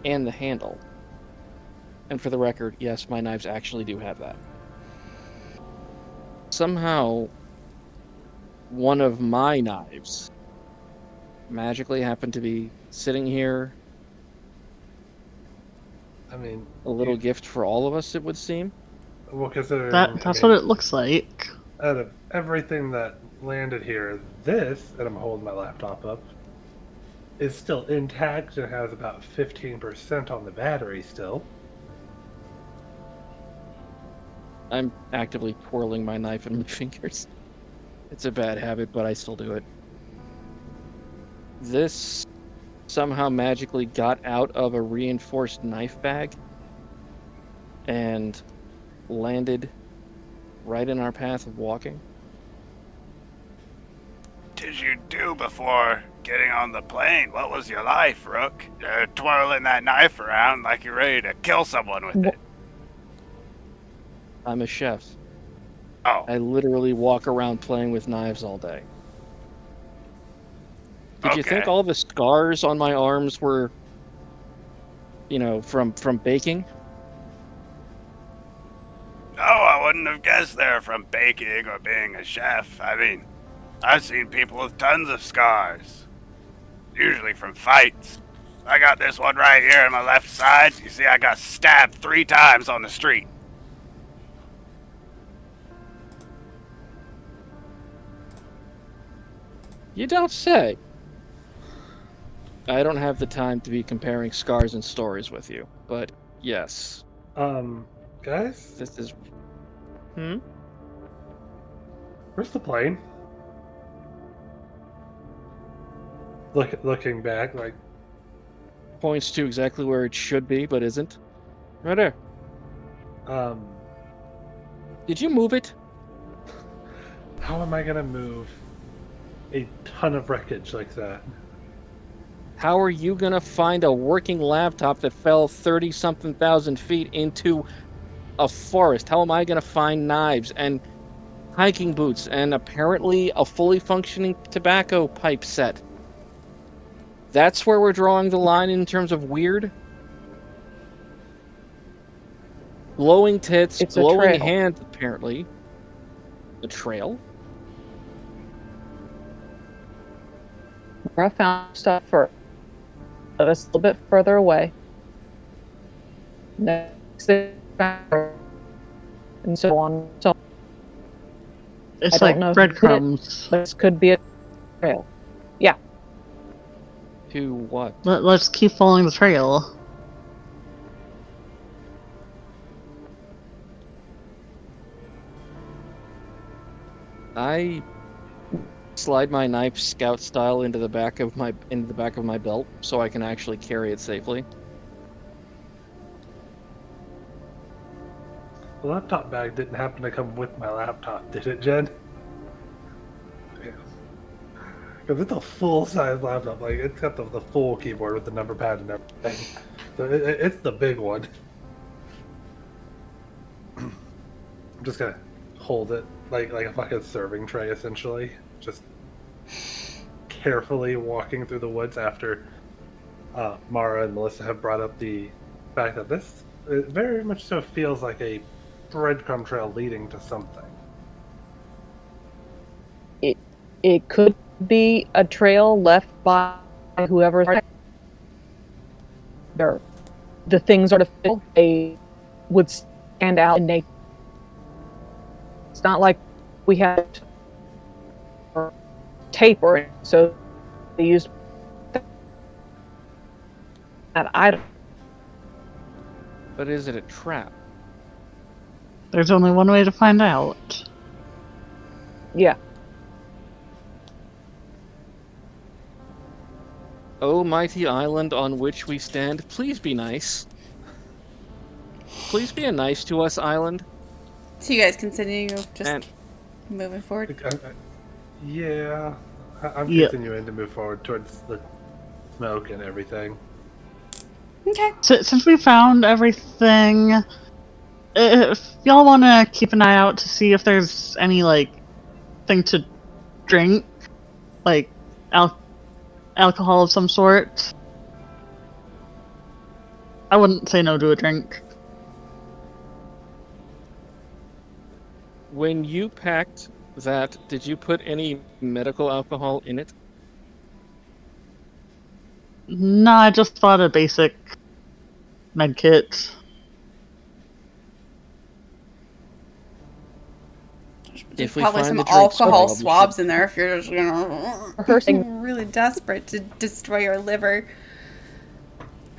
And the handle. And for the record, yes, my knives actually do have that. Somehow, one of my knives magically happened to be sitting here. I mean, A little gift for all of us, it would seem. well, considering That's what it looks like. Out of everything that landed here, this, and I'm holding my laptop up, is still intact and has about 15% on the battery still. I'm actively twirling my knife in my fingers. It's a bad habit, but I still do it. This somehow magically got out of a reinforced knife bag and landed right in our path of walking. Did you do before getting on the plane? What was your life, Rook? You're twirling that knife around like you're ready to kill someone with it. I'm a chef. Oh, I literally walk around playing with knives all day. Did you think Okay. all the scars on my arms were, from baking? no, I wouldn't have guessed they're from baking or being a chef. I mean, I've seen people with tons of scars. Usually from fights. I got this one right here on my left side. You see, I got stabbed 3 times on the street. You don't say. I don't have the time to be comparing scars and stories with you, but yes, Guys, this is... where's the plane? Looking back, like, Points to exactly where it should be, but isn't. Right there. Did you move it? how am I gonna move a ton of wreckage like that? How are you gonna find a working laptop that fell 30-something thousand feet into a forest? How am I gonna find knives and hiking boots and apparently a fully functioning tobacco pipe set? That's where we're drawing the line in terms of weird? Glowing tits, It's a glowing trail. hand, apparently. A trail? Laura found stuff first. Let us a little bit further away. Next thing, and so on. So It's I like don't know who did it. breadcrumbs. this could be a trail. Yeah. To what? Let's keep following the trail. slide my knife scout style into the back of my belt so I can actually carry it safely. The laptop bag didn't happen to come with my laptop, did it, Jen? Because it's a full-size laptop. Like, it's got the full keyboard with the number pad and everything. So it's the big one. I'm just gonna hold it like a fucking serving tray, essentially. Just carefully walking through the woods after Mara and Melissa have brought up the fact that this very much so feels like a breadcrumb trail leading to something. It could be a trail left by whoever's there. The things artificial, they would stand out in nature. It's not like we had tape or anything, so they used that item. But is it a trap? There's only one way to find out. Yeah. O mighty island on which we stand, please be nice. Please be nice to us, island. So you guys continue just moving forward? Yeah. I'm continuing to move forward towards the smoke and everything. Okay. So, since we found everything, if y'all want to keep an eye out to see if there's any, like, thing to drink, like alcohol of some sort, I wouldn't say no to a drink. When you packed that, did you put any medical alcohol in it? No, I just thought a basic med kit. If we probably find some the drink alcohol swab, swabs in there if you're just really desperate to destroy your liver.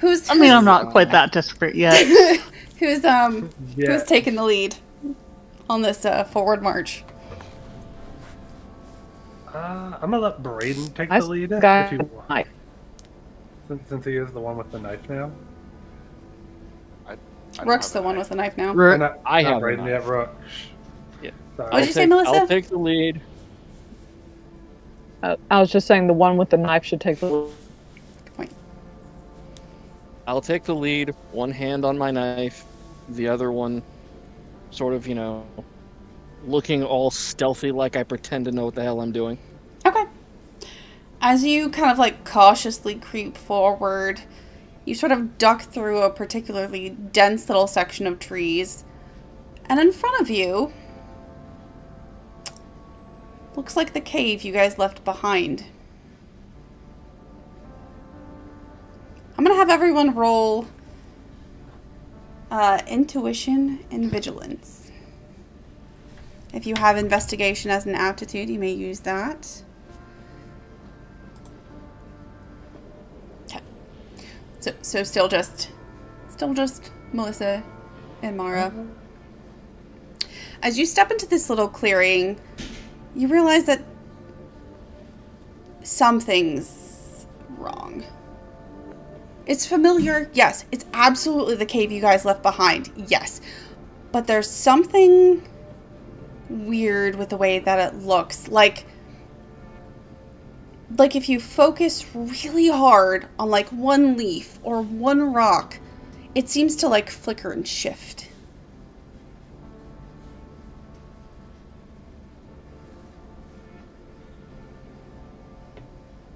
I mean, I'm not quite that desperate yet. who's taking the lead on this forward march? I'm gonna let Braden take the lead if you want. Since he is the one with the knife now. Rook's the one with the knife now. I have Braden yet, Rook. Yeah. What did you say, Melissa? I'll take the lead. I was just saying the one with the knife should take the lead. Good point. I'll take the lead, one hand on my knife, the other one sort of, looking all stealthy like I pretend to know what the hell I'm doing. Okay. As you kind of like cautiously creep forward, you sort of duck through a particularly dense little section of trees, and in front of you looks like the cave you guys left behind. I'm gonna have everyone roll intuition and vigilance. If you have investigation as an aptitude, you may use that. Okay. So still just Melissa and Mara. As you step into this little clearing, you realize that something's wrong. It's familiar, yes. It's absolutely the cave you guys left behind, yes. But there's something weird with the way that it looks. Like if you focus really hard on like one leaf or one rock, it seems to like flicker and shift.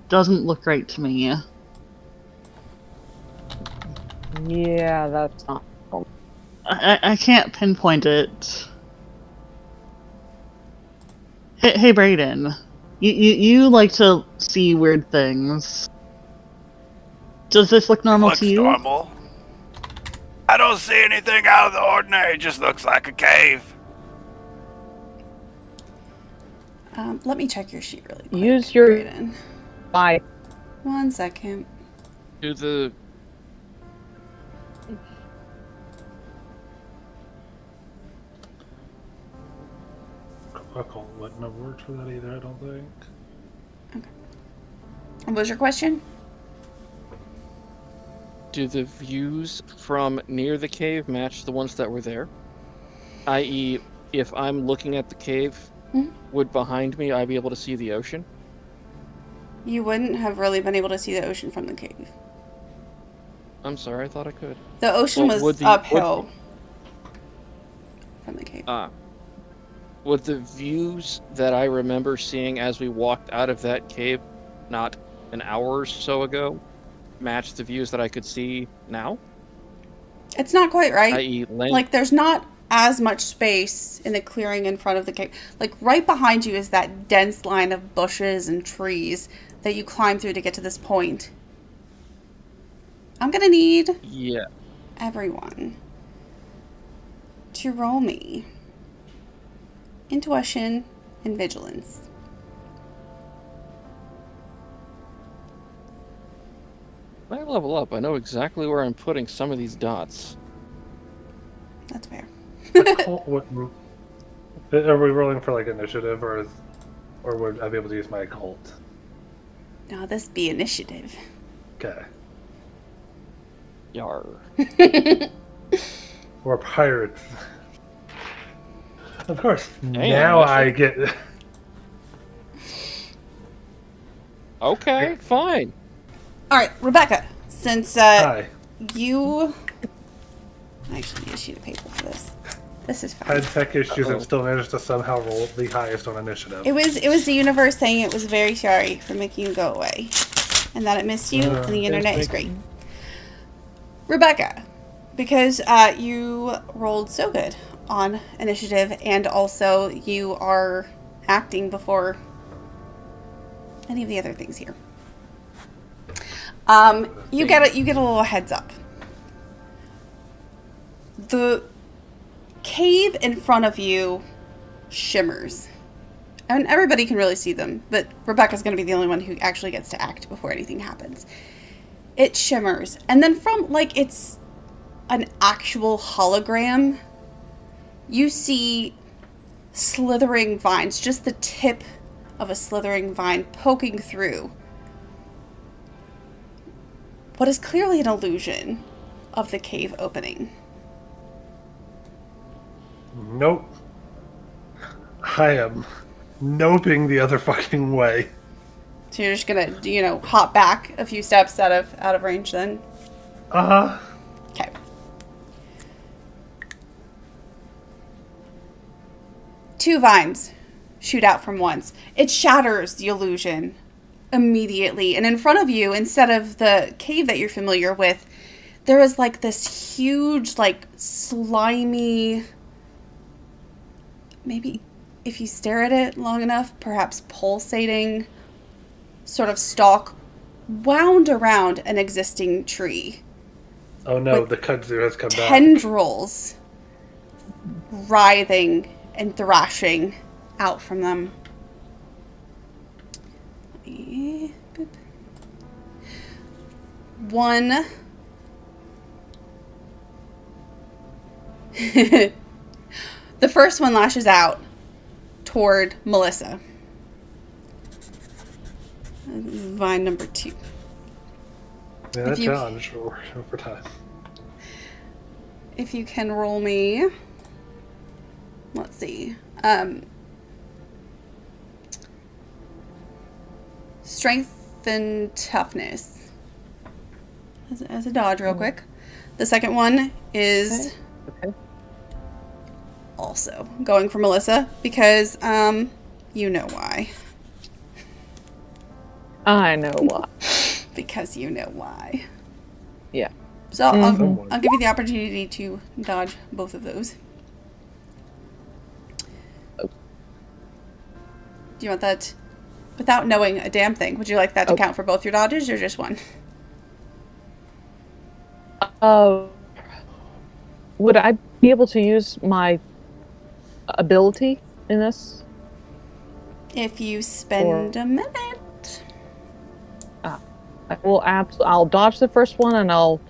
Doesn't look right to me. Yeah, that's not. I can't pinpoint it. Hey Brayden, you like to see weird things. Does this look normal to you? Normal. I don't see anything out of the ordinary. It just looks like a cave. Let me check your sheet really quick. Use your Brayden. Bye. 1 second. Do the... Alcohol wouldn't have worked for that either, I don't think. Okay. And what was your question? Do the views from near the cave match the ones that were there? I.e., if I'm looking at the cave, would behind me I be able to see the ocean? You wouldn't have really been able to see the ocean from the cave. I'm sorry, I thought I could. The ocean was uphill from the cave. Would the views that I remember seeing as we walked out of that cave not an hour or so ago match the views that I could see now? It's not quite right. I.e., like, there's not as much space in the clearing in front of the cave. Like, right behind you is that dense line of bushes and trees that you climb through to get to this point. I'm gonna need everyone to roll me intuition and vigilance. When I level up, I know exactly where I'm putting some of these dots. That's fair. Are we rolling for like initiative, or would I be able to use my occult? No, this be initiative. Okay. Yar. We're pirates. Of course. Hey, now I get. Okay, fine. All right, Rebecca. Since Hi. you, I actually need a sheet of paper for this. This is fine. I had tech issues and still managed to somehow roll the highest on initiative. It was the universe saying it was very sorry for making you go away, and that it missed you, and the internet is great. Rebecca, because you rolled so good on initiative, and also you are acting before any of the other things here. You get a little heads up. The cave in front of you shimmers. And everybody can really see them, but Rebecca's going to be the only one who actually gets to act before anything happens. It shimmers. And then from, like, it's an actual hologram, you see slithering vines, just the tip of a slithering vine poking through what is clearly an illusion of the cave opening. Nope. I am noping the other fucking way. So you're just gonna, you know, hop back a few steps out of range then? Uh-huh. Okay. Two vines shoot out from once. It shatters the illusion immediately. And in front of you, instead of the cave that you're familiar with, there is like this huge, like, slimy, maybe if you stare at it long enough, perhaps pulsating sort of stalk wound around an existing tree. Oh no, the kudzu has come back. Tendrils writhing and thrashing out from them. One the first one lashes out toward Melissa. Vine number 2. Yeah, that challenge over time. If you can roll me, let's see, strength and toughness as a dodge real quick. The second one is also going for Melissa because you know why. I know why. Because you know why. Yeah. So I'll give you the opportunity to dodge both of those. Oh. Do you want that without knowing a damn thing? Would you like that to count for both your dodges or just one? Would I be able to use my ability in this? If you spend a minute. I'll dodge the first one and I'll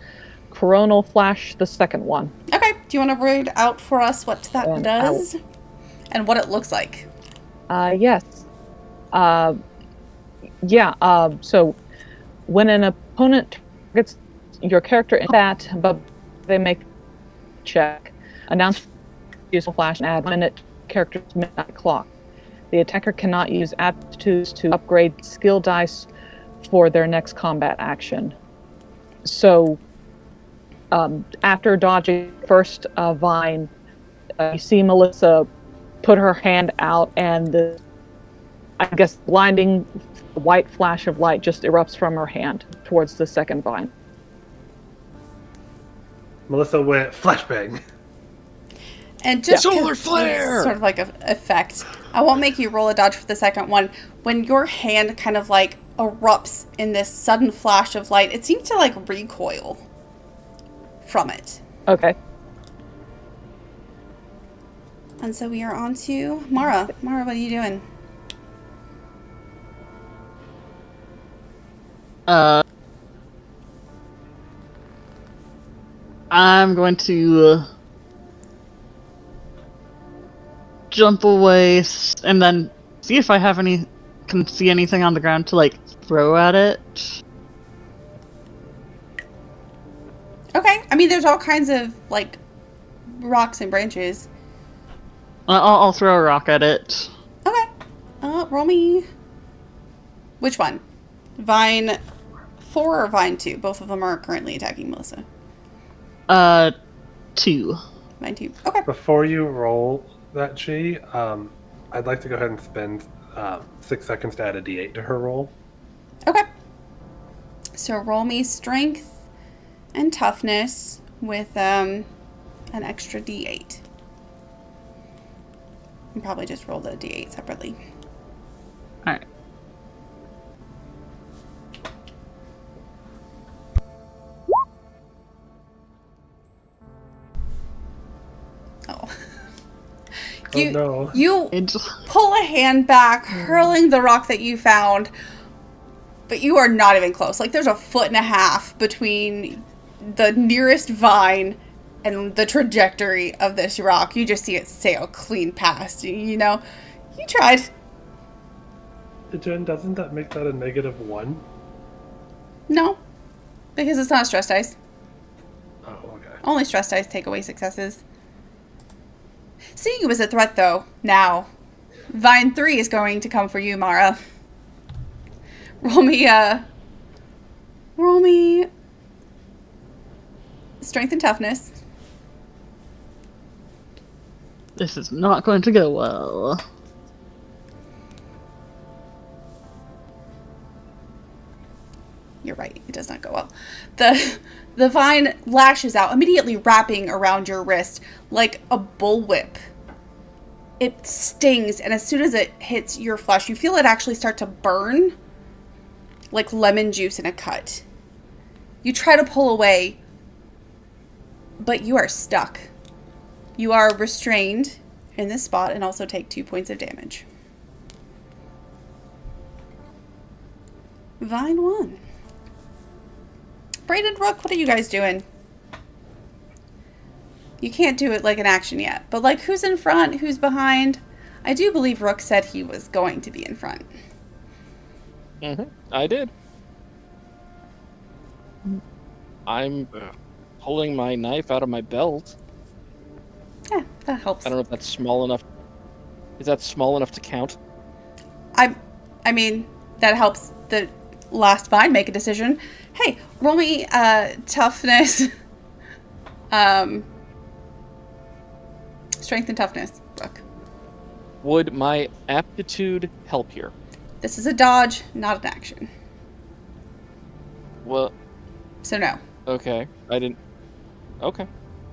coronal flash the second one. Okay. Do you want to read out for us what that does and what it looks like? Yes. Yeah, so when an opponent targets your character in that, but they make a check, announce useful flash and add 1 minute character's midnight clock. The attacker cannot use aptitudes to upgrade skill dice for their next combat action. So after dodging first vine, you see Melissa put her hand out, and the, I guess, blinding white flash of light just erupts from her hand towards the second vine. Melissa went flashbang. And just solar flare, sort of like an effect. I won't make you roll a dodge for the second one. When your hand kind of like erupts in this sudden flash of light, it seems to like recoil from it. Okay. And so we are on to Mara. Mara, what are you doing? I'm going to jump away and then see if I can see anything on the ground to like throw at it. Okay. I mean, there's all kinds of like rocks and branches. I'll throw a rock at it. Okay. Roll me. Which one? Vine 4 or Vine 2? Both of them are currently attacking Melissa. 2. Vine 2. Okay. Before you roll that, Chi, I'd like to go ahead and spend 6 seconds to add a D8 to her roll. Okay. So roll me strength and toughness with an extra D8. And probably just roll the D8 separately. Alright. Oh. No. You pull a hand back, hurling the rock that you found, but you are not even close. Like, there's a 1.5 feet between the nearest vine and the trajectory of this rock. You just see it sail clean past. You know, you tried. Jen, doesn't that make that a -1? No, because it's not a stress dice. Oh, okay. Only stress dice take away successes. Seeing you as a threat, though, now, Vine 3 is going to come for you, Mara. Roll me strength and toughness. This is not going to go well. You're right, it does not go well. The vine lashes out, immediately wrapping around your wrist like a bullwhip. It stings, and as soon as it hits your flesh, you feel it actually start to burn like lemon juice in a cut. You try to pull away, but you are stuck. You are restrained in this spot and also take 2 points of damage. Vine 1. Braden, Rook, what are you guys doing? You can't do it like an action yet, but like who's in front, who's behind? I do believe Rook said he was going to be in front. I did. I'm pulling my knife out of my belt. Yeah, that helps. I don't know if that's small enough. Is that small enough to count? I mean, that helps the last vine make a decision. Hey, roll me toughness. Strength and toughness, Rook. Would my aptitude help here? This is a dodge, not an action. Well, so no. Okay, I didn't. Okay.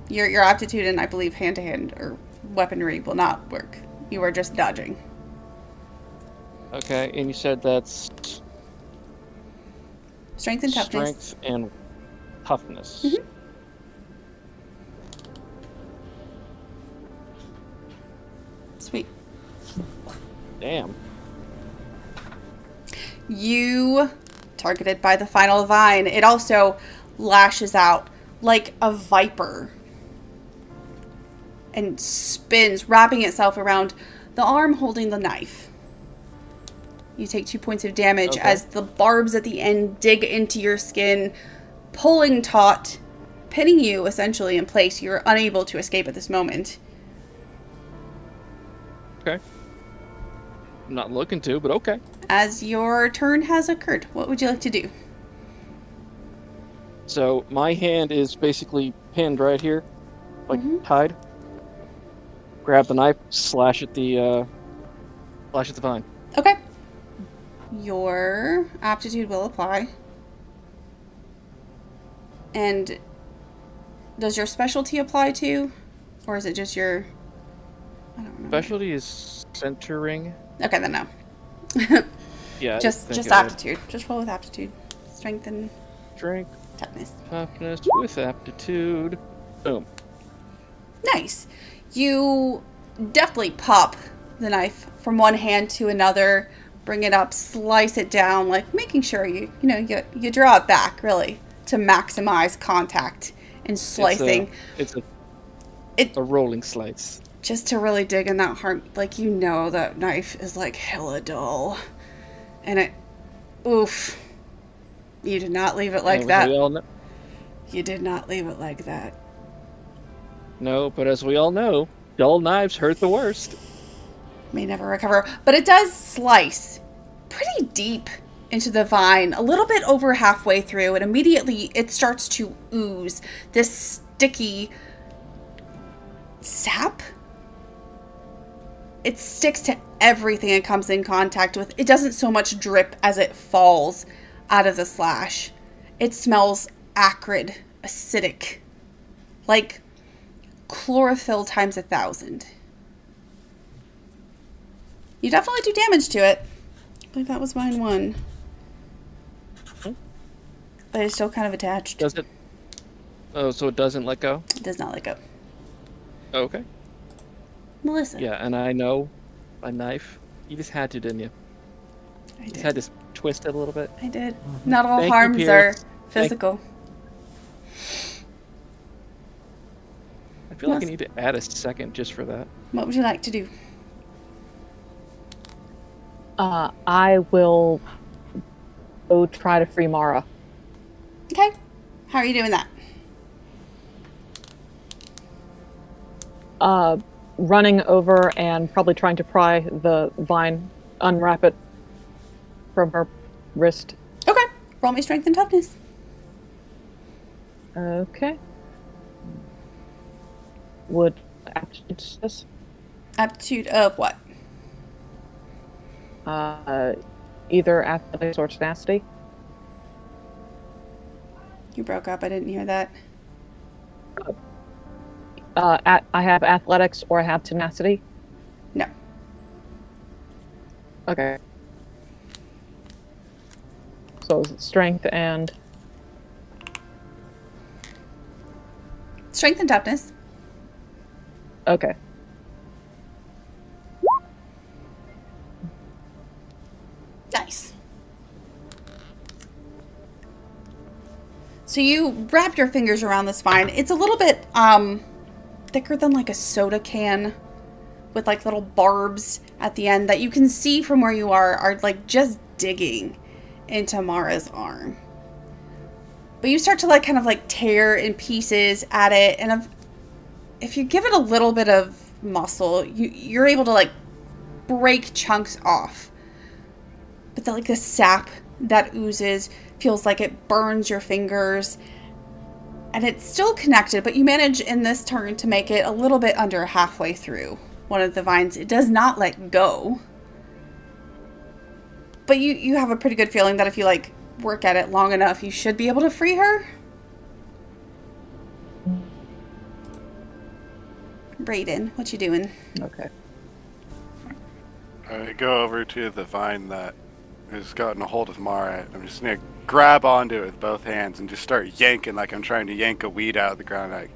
Your aptitude and I believe hand-to-hand or weaponry will not work. You are just dodging. Okay, and you said that's strength and toughness. Strength and toughness. Mm-hmm. Sweet. Damn. You targeted by the final vine. It also lashes out like a viper and spins, wrapping itself around the arm holding the knife. You take 2 points of damage Okay. as the barbs at the end dig into your skin, pulling taut, pinning you essentially in place. You're unable to escape at this moment. Okay. I'm not looking to, but okay. As your turn has occurred, what would you like to do? So my hand is basically pinned right here, like tied. Grab the knife, slash at the vine. Okay. Your aptitude will apply. And does your specialty apply too? Or is it just your... I don't remember. Specialty is centering. Okay, then no. Yeah. just aptitude. Just roll with aptitude. Strength and Strength, toughness. toughness with aptitude. Boom. Nice. You definitely pop the knife from one hand to another, bring it up, slice it down, like making sure you draw it back really to maximize contact and slicing. It's a rolling slice. Just to really dig in that heart, like that knife is like hella dull, and it, oof. You did not leave it like that. You did not leave it like that. No, but as we all know, dull knives hurt the worst. May never recover, but it does slice pretty deep into the vine, a little bit over halfway through, and immediately it starts to ooze this sticky sap. It sticks to everything it comes in contact with. It doesn't so much drip as it falls out of the slash. It smells acrid, acidic, like chlorophyll times 1,000. You definitely do damage to it. I believe that was mine 1. But it's still kind of attached. Does it? Oh, so it doesn't let go? It does not let go. Okay. Melissa. Yeah, and I know a knife. You just had to, didn't you? I Just did. had to twist it a little bit. I did. Not all Thank you, harms Pierce. are physical. I feel like I need to add a second just for that. What would you like to do? I will go try to free Mara. Okay. How are you doing that? Running over and probably trying to pry the vine, unwrap it from her wrist. Okay. Roll me strength and toughness. Okay. Would aptitude this? Aptitude of what? Either athletics or tenacity. You broke up. I didn't hear that. I have athletics or I have tenacity. No. Okay. So is it strength and Strength and toughness. okay. Nice. So you wrap your fingers around this vine. It's a little bit thicker than like a soda can, with like little barbs at the end that you can see from where you are like just digging into Mara's arm. But you start to like kind of like tear in pieces at it, and if you give it a little bit of muscle, you're able to like break chunks off. But the sap that oozes feels like it burns your fingers, and it's still connected, but you manage in this turn to make it a little bit under halfway through one of the vines. It does not let go, but you have a pretty good feeling that if you like work at it long enough, you should be able to free her. Brayden, what you doing? Okay. I go over to the vine that has gotten a hold of Mara. I'm just gonna grab onto it with both hands and just start yanking like I'm trying to yank a weed out of the ground. Like,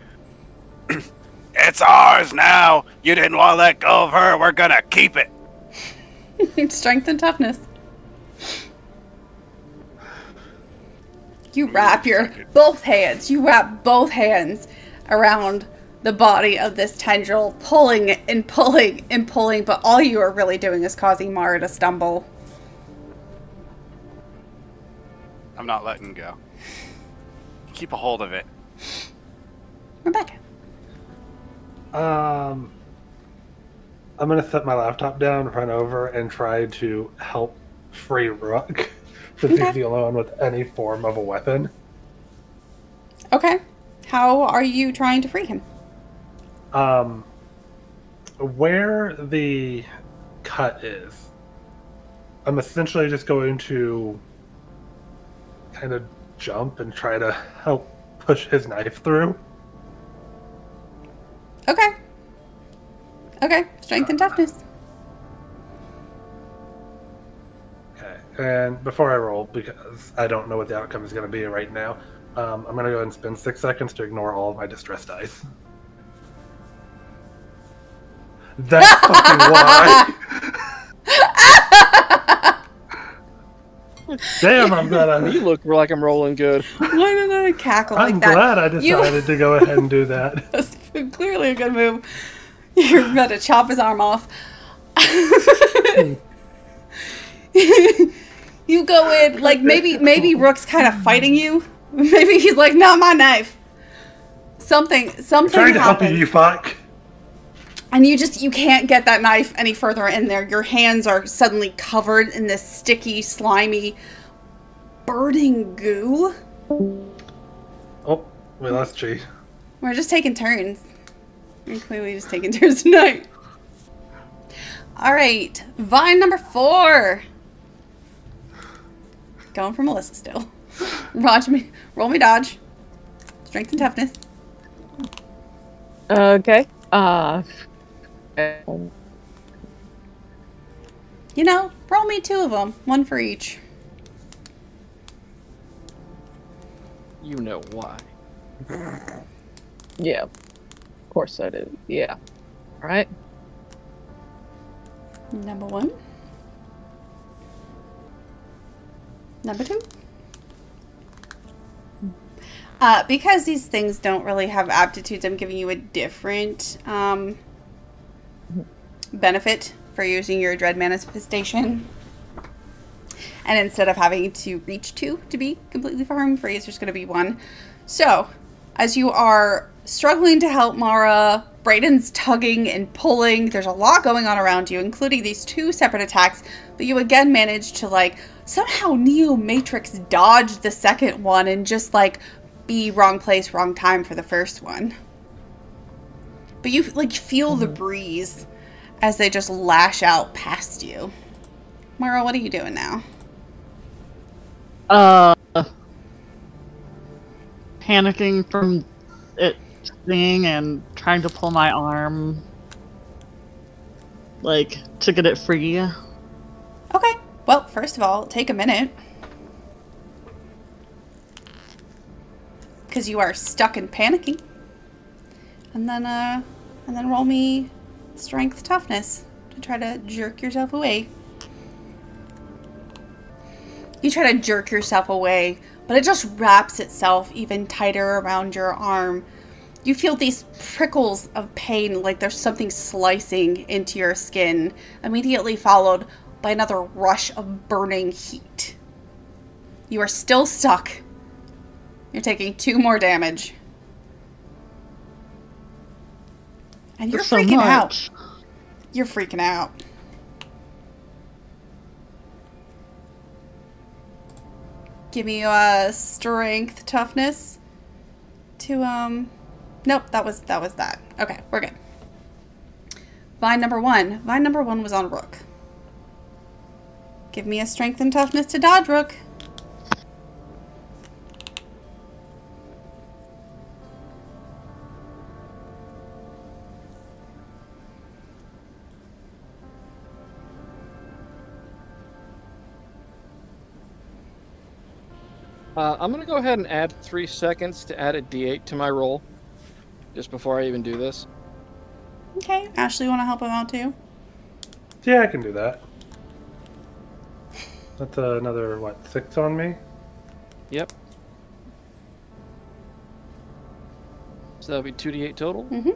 it's ours now. You didn't want to let go of her. We're gonna keep it. Strength and toughness. You wrap both hands around the body of this tendril, pulling and pulling and pulling, but all you are really doing is causing Mara to stumble. I'm not letting go. Keep a hold of it. Rebecca. I'm gonna set my laptop down, run over, and try to help free Rook, since he's the only one with any form of a weapon. Okay. How are you trying to free him? Where the cut is, I'm essentially just going to kind of jump and try to help push his knife through. Okay. Okay. Strength and toughness. Okay, and before I roll, because I don't know what the outcome is going to be right now, I'm going to go ahead and spend 6 seconds to ignore all of my distress dice. That's fucking why! Damn, I'm glad You look like I'm rolling good. Why did I cackle like I'm that? glad I decided to go ahead and do that. That's clearly a good move. You're about to chop his arm off. You go in, like, maybe Rook's kind of fighting you. Maybe he's like, not my knife. Something Trying to help happens. you fuck. And you can't get that knife any further in there. Your hands are suddenly covered in this sticky, slimy, burning goo. Oh, we lost G. We're just taking turns. We're clearly just taking turns tonight. Alright, vine number 4. Going for Melissa still. Roll me dodge. Strength and toughness. Okay. You know, roll me 2 of them. 1 for each. You know why. Yeah. Of course I do. Yeah. Alright. Number 1. Number 2. Because these things don't really have aptitudes, I'm giving you a different benefit for using your dread manifestation. And instead of having to reach 2 to be completely firm, free is just going to be 1. So, as you are struggling to help Mara, Brayden's tugging and pulling. There's a lot going on around you, including these 2 separate attacks, but you again manage to, like, somehow Neo Matrix dodge the second one and just, like, be wrong place, wrong time for the first one. But you, like, feel the breeze as they just lash out past you. Mara, what are you doing now? Panicking from it stinging and trying to pull my arm, like, to get it free. Okay. Well, first of all, take a minute. Because you are stuck and panicking. And then roll me strength toughness to try to jerk yourself away. You try to jerk yourself away, but it just wraps itself even tighter around your arm. You feel these prickles of pain, like there's something slicing into your skin, immediately followed by another rush of burning heat. You are still stuck. You're taking 2 more damage. And you're freaking out. You're freaking out. Give me a strength toughness to nope, that was that. Okay, we're good. Vine number 1. Vine number 1 was on Rook. Give me a strength and toughness to dodge Rook. I'm going to go ahead and add 3 seconds to add a D8 to my roll, just before I even do this. Okay, Ashley, you want to help him out too? Yeah, I can do that. That's another, what, 6 on me? Yep. So that'll be 2d8 total? Mm-hmm.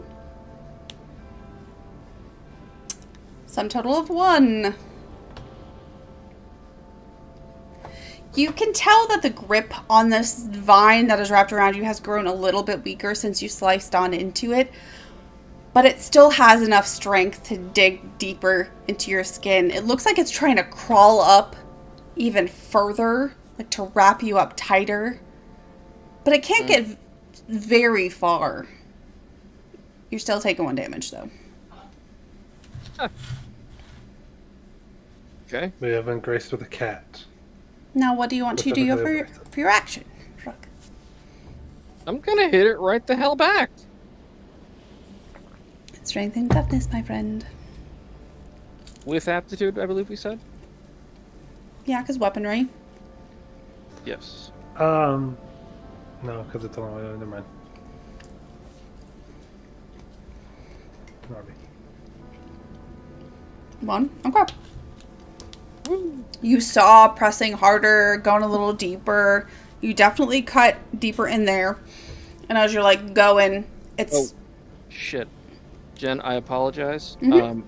Sum total of 1. You can tell that the grip on this vine that is wrapped around you has grown a little bit weaker since you sliced on into it. But it still has enough strength to dig deeper into your skin. It looks like it's trying to crawl up even further, like to wrap you up tighter. But it can't get very far. You're still taking 1 damage, though. Okay. We have been graced with a cat. Now, what do you want to do for your action? Fuck. I'm gonna hit it right the hell back. Strength and toughness, my friend. With aptitude, I believe we said? Yeah, because weaponry. Yes. No, because it's only... Never mind. Norby. 1. Okay. You saw pressing harder, going a little deeper. You definitely cut deeper in there. And as you're like going, it's... Oh, shit. Jen, I apologize. Mm-hmm.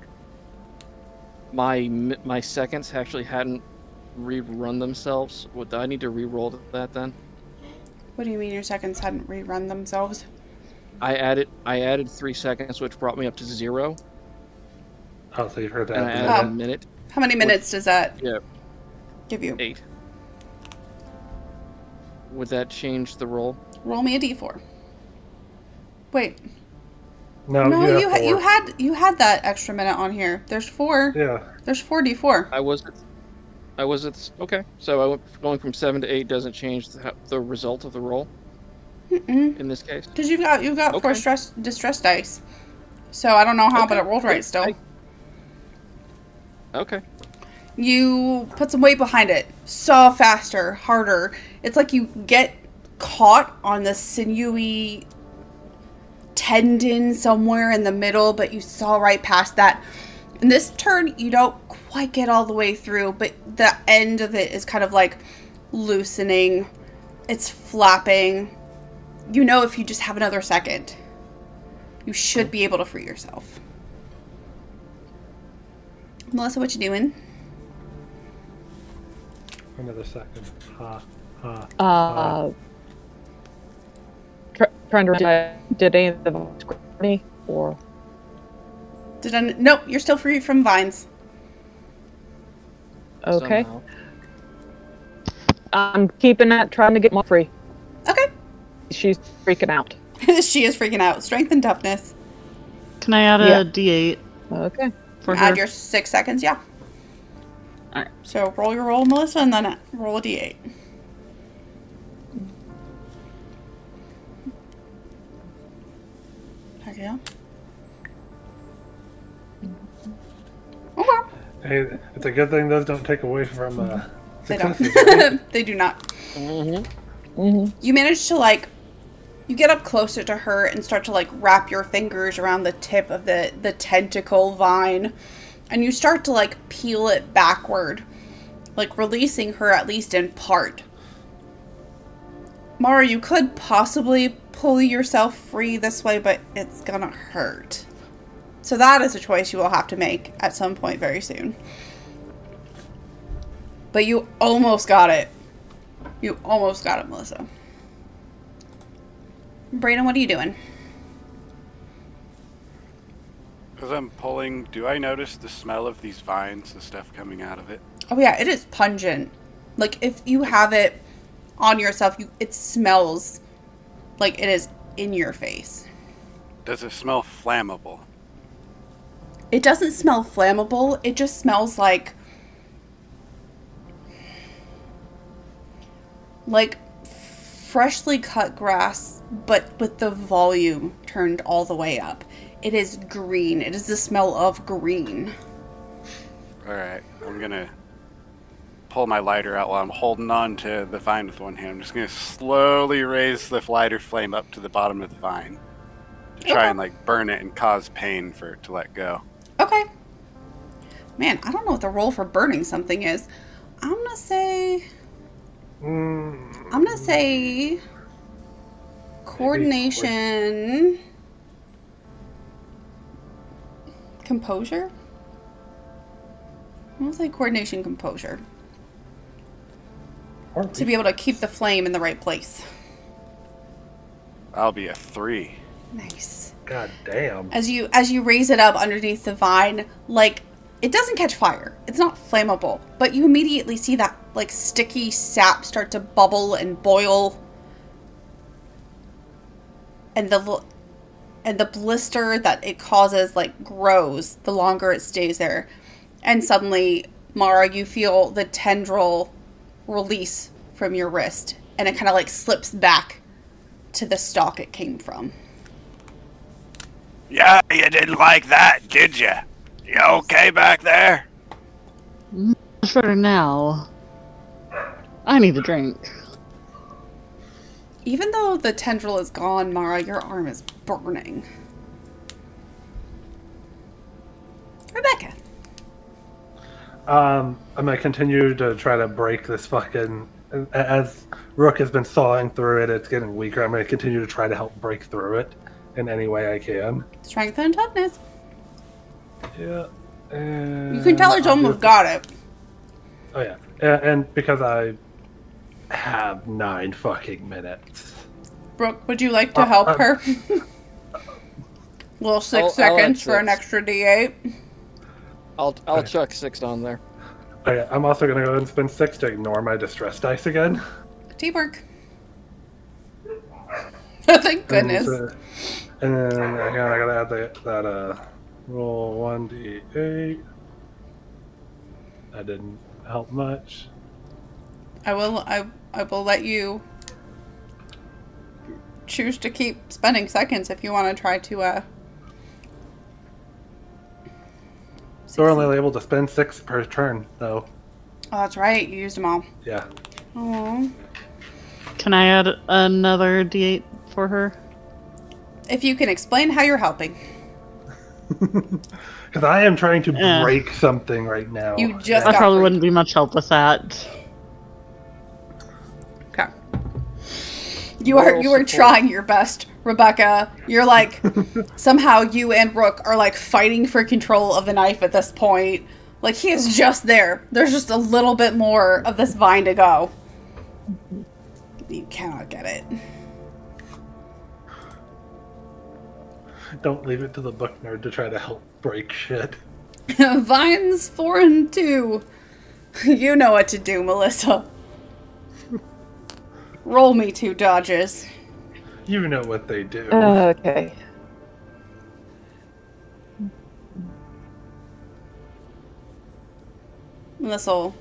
My seconds actually hadn't rerun themselves. Would I need to re-roll that then? What do you mean your seconds hadn't rerun themselves? I added 3 seconds, which brought me up to 0. Oh, so you've heard that. And I added a minute. How many minutes does that give you? 8. Would that change the roll? Roll me a d4. Wait. No, you had that extra minute on here. There's 4. Yeah. There's 4d4. I was at okay. So going from 7 to 8 doesn't change the result of the roll. In this case, because you've got 4 distress dice. So I don't know how, but it rolled right still. Okay. You put some weight behind it. Saw faster, harder. It's like you get caught on the sinewy tendon somewhere in the middle, but you saw right past that. In this turn, you don't quite get all the way through, but the end of it is kind of like loosening. It's flapping. You know, if you just have another second, you should be able to free yourself. Melissa, what you doing? Another second. Trying to did any of the or Nope, you're still free from vines. Okay. Somehow. I'm keeping that, trying to get more free. Okay. She's freaking out. She is freaking out. Strength and toughness. Can I add a D8 Okay. for her? Add your 6 seconds, yeah. Alright. So roll your roll, Melissa, and then roll a d8. Heck yeah. Okay. Hey, it's a good thing those don't take away from They successes. don't. They do not. Mm-hmm. Mm-hmm. You manage to, like, you get up closer to her and start to, like, wrap your fingers around the tip of the tentacle vine. And you start to, like, peel it backward. Like, releasing her at least in part. Mara, you could possibly pull yourself free this way, but it's gonna hurt. So that is a choice you will have to make at some point very soon. But you almost got it. You almost got it, Melissa. Brayden, what are you doing? As I'm pulling, do I notice the smell of these vines and stuff coming out of it? Oh yeah, it is pungent. Like, if you have it on yourself, it smells like it is in your face. Does it smell flammable? It doesn't smell flammable. It just smells like freshly cut grass, but with the volume turned all the way up. It is green. It is the smell of green. Alright, I'm gonna pull my lighter out while I'm holding on to the vine with one hand. I'm just gonna slowly raise the lighter flame up to the bottom of the vine to try and, like, burn it and cause pain for it to let go. Okay. Man, I don't know what the roll for burning something is. I'm gonna say coordination, composure. I'm gonna say coordination, composure. to be able to keep the flame in the right place. I'll be a 3. Nice. God damn. As you raise it up underneath the vine, like, it doesn't catch fire. It's not flammable, but you immediately see that like sticky sap start to bubble and boil, and the blister that it causes like grows the longer it stays there. And suddenly, Mara, you feel the tendril release from your wrist, and it kind of like slips back to the stalk it came from. Yeah, you didn't like that, did you? You okay back there? For now. I need a drink. Even though the tendril is gone, Mara, your arm is burning. Rebecca. I'm gonna continue to try to break this fucking... As Rook has been sawing through it, it's getting weaker. I'm gonna continue to try to help break through it in any way I can. Strength and toughness. Yeah. And You can tell it's almost got it. Oh yeah. And because I have 9 fucking minutes. Brooke, would you like to help her? Little 6 seconds for an extra D8. I'll chuck 6 on there. Okay, I'm also gonna go ahead and spend 6 to ignore my distress dice again. Teamwork. Thank goodness. And then again, I gotta add that roll 1d8. That didn't help much. I will let you choose to keep spending seconds if you want to try to So we're only able to spend 6 per turn, though. Oh, that's right. You used them all. Yeah. Oh. Can I add another D8 for her? If you can explain how you're helping. Because I am trying to break something right now. You just I got probably free. wouldn't be much help with that. Okay. You are trying your best, Rebecca. You're like, somehow you and Rook are like fighting for control of the knife at this point. Like, he is just there. There's just a little bit more of this vine to go. You cannot get it. Don't leave it to the book nerd to try to help break shit. Vines 4 and 2. You know what to do, Melissa. Roll me 2 dodges. You know what they do. Okay. This will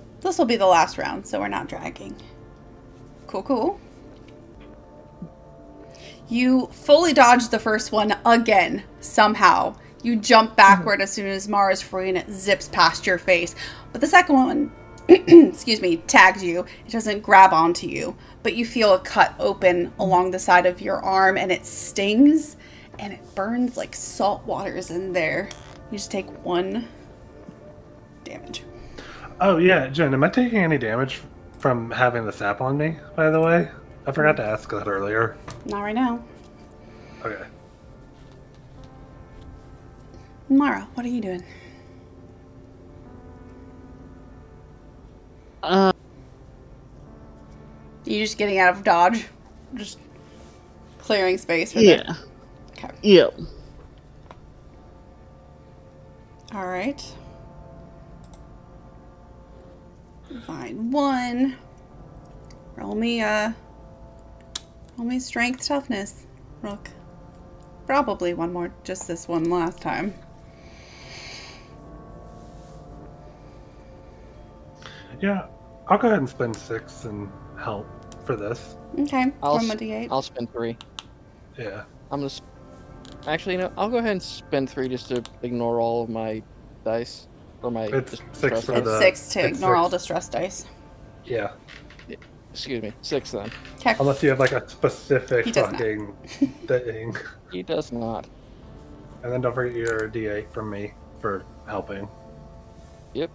be the last round, so we're not dragging. Cool. You fully dodge the first one again, somehow. You jump backward as soon as Mara's free and it zips past your face. But the second one, excuse me, tags you. It doesn't grab onto you, but you feel a cut open along the side of your arm and it stings and it burns like salt waters in there. You just take 1 damage. Oh yeah, Jen, am I taking any damage from having the sap on me, by the way? I forgot to ask that earlier. Not right now. Okay. Mara, what are you doing? You just getting out of dodge? Just clearing space for Yeah. that? Okay. Yep. Alright. Fine. 1. Roll me strength toughness. Rook. Probably one more, just this one last time. Yeah, I'll go ahead and spend 6 and help for this. Okay. I'll From a D8. I'll spend 3. Yeah. I'm gonna. Actually, no. I'll go ahead and spend 3 just to ignore all of my dice or my. It's 6 distress for dice. It's the... 6 to it's ignore 6. all distress dice. Yeah. Excuse me, 6 then. Okay. Unless you have like a specific He does not. fucking thing. He does not. And then don't forget your D8 from me for helping. Yep.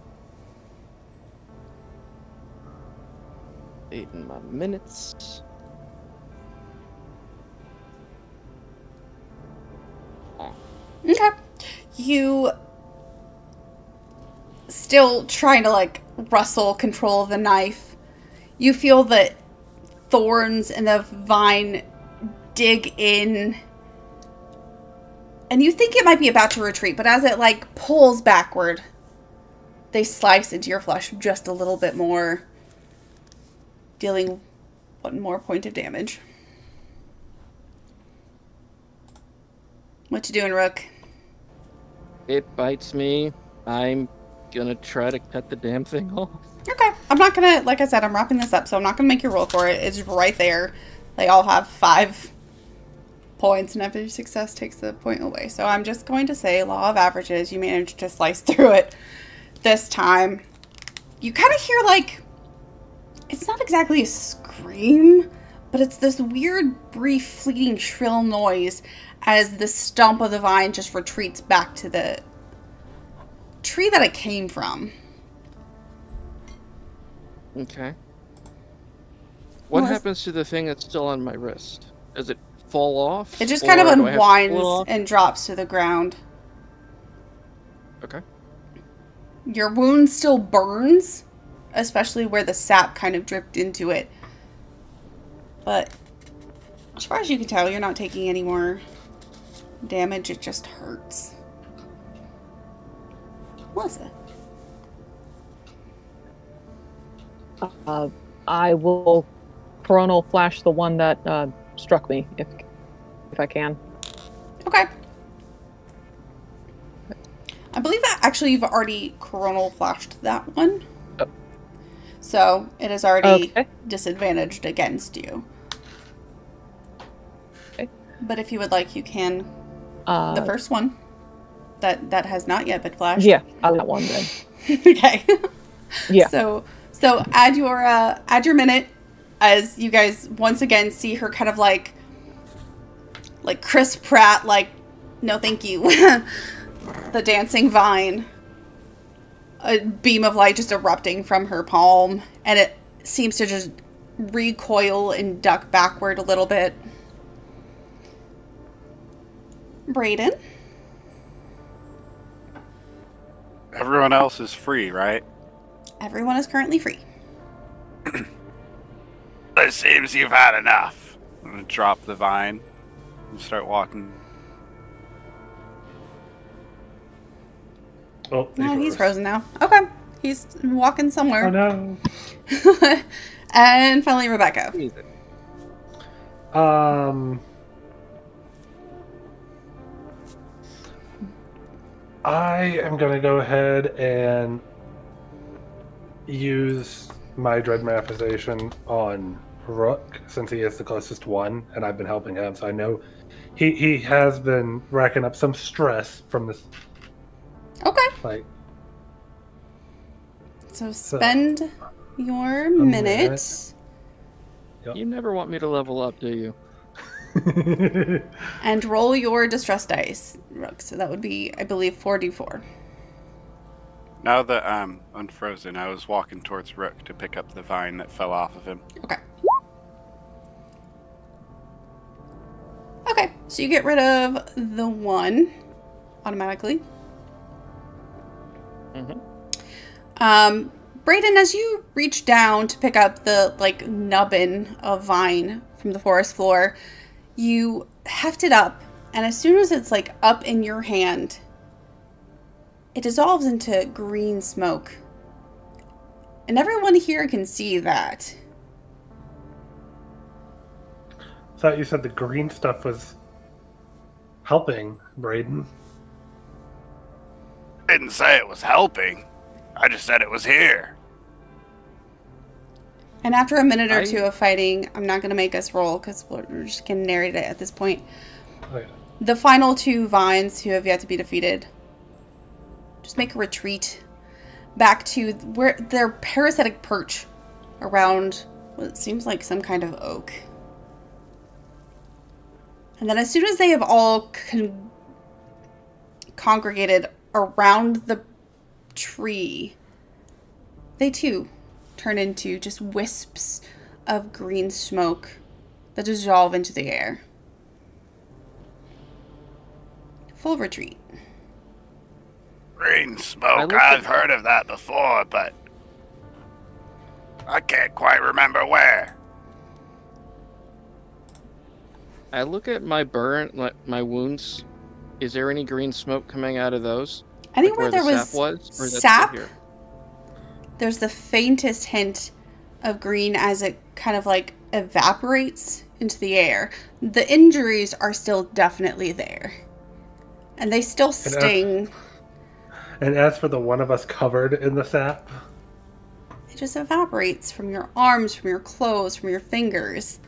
8 in my minutes. Okay. You still trying to like wrestle control of the knife. You feel the thorns and the vine dig in. And you think it might be about to retreat, but as it like pulls backward, they slice into your flesh just a little bit more, dealing 1 more point of damage. What you doing, Rook? It bites me. I'm gonna try to cut the damn thing off. Okay. I'm not gonna, like I said, I'm wrapping this up, so I'm not gonna make you roll for it. It's right there. They all have 5 points, and every success takes the point away. So I'm just going to say, law of averages, you managed to slice through it this time. You kind of hear, like, it's not exactly a scream, but it's this weird, brief, fleeting, shrill noise as the stump of the vine just retreats back to the tree that it came from. Okay. What Well, happens to the thing that's still on my wrist? Does it fall off? It just kind of or do I have to pull it unwinds off? and drops to the ground. Okay. Your wound still burns, especially where the sap kind of dripped into it. But as far as you can tell, you're not taking any more damage. It just hurts. Melissa. I will coronal flash the one that struck me, if I can. Okay. I believe that actually you've already coronal flashed that one. Oh. So it is already Okay. disadvantaged against you. Okay. But if you would like, you can the The first one that has not yet been flashed. Yeah, I'll that one then. Okay. Yeah. So add your minute as you guys once again see her kind of like Chris Pratt, like, no thank you. The dancing vine. A beam of light just erupting from her palm, and it seems to just recoil and duck backward a little bit. Brayden? Everyone else is free, right? Everyone is currently free. It seems you've had enough. I'm gonna drop the vine and start walking. Oh, No, he's frozen now. Okay. He's walking somewhere. Oh no. And finally, Rebecca. I am gonna go ahead and use my dread manifestation on Rook, since he is the closest one, and I've been helping him, so I know he has been racking up some stress from this. Okay. Like, So spend your minute. Yep. You never want me to level up, do you? And roll your distress dice, Rook. So that would be, I believe, 4d4. Now that I'm unfrozen, I was walking towards Rook to pick up the vine that fell off of him. Okay. Okay, so you get rid of the 1 automatically. Mm-hmm. Brayden, as you reach down to pick up the, like, nubbin of vine from the forest floor, you heft it up, and as soon as it's, like, up in your hand, it dissolves into green smoke. And everyone here can see that. thought you said the green stuff was helping, Brayden. Didn't say it was helping. I just said it was here. And after a minute or two of fighting, I'm not going to make us roll because we're just going to narrate it at this point. Okay. The final 2 vines who have yet to be defeated just make a retreat back to where their parasitic perch around what seems like some kind of oak. And then as soon as they have all congregated around the tree, they too turn into just wisps of green smoke that dissolve into the air. Full retreat. Green smoke, I've heard of that before, but I can't quite remember where. I look at my my wounds. Is there any green smoke coming out of those? Anywhere like there the was sap was, or is that sap, still here? there's the faintest hint of green as it kind of like evaporates into the air. The injuries are still definitely there. And they still sting. And as for the one of us covered in the sap, it just evaporates from your arms, from your clothes, from your fingers.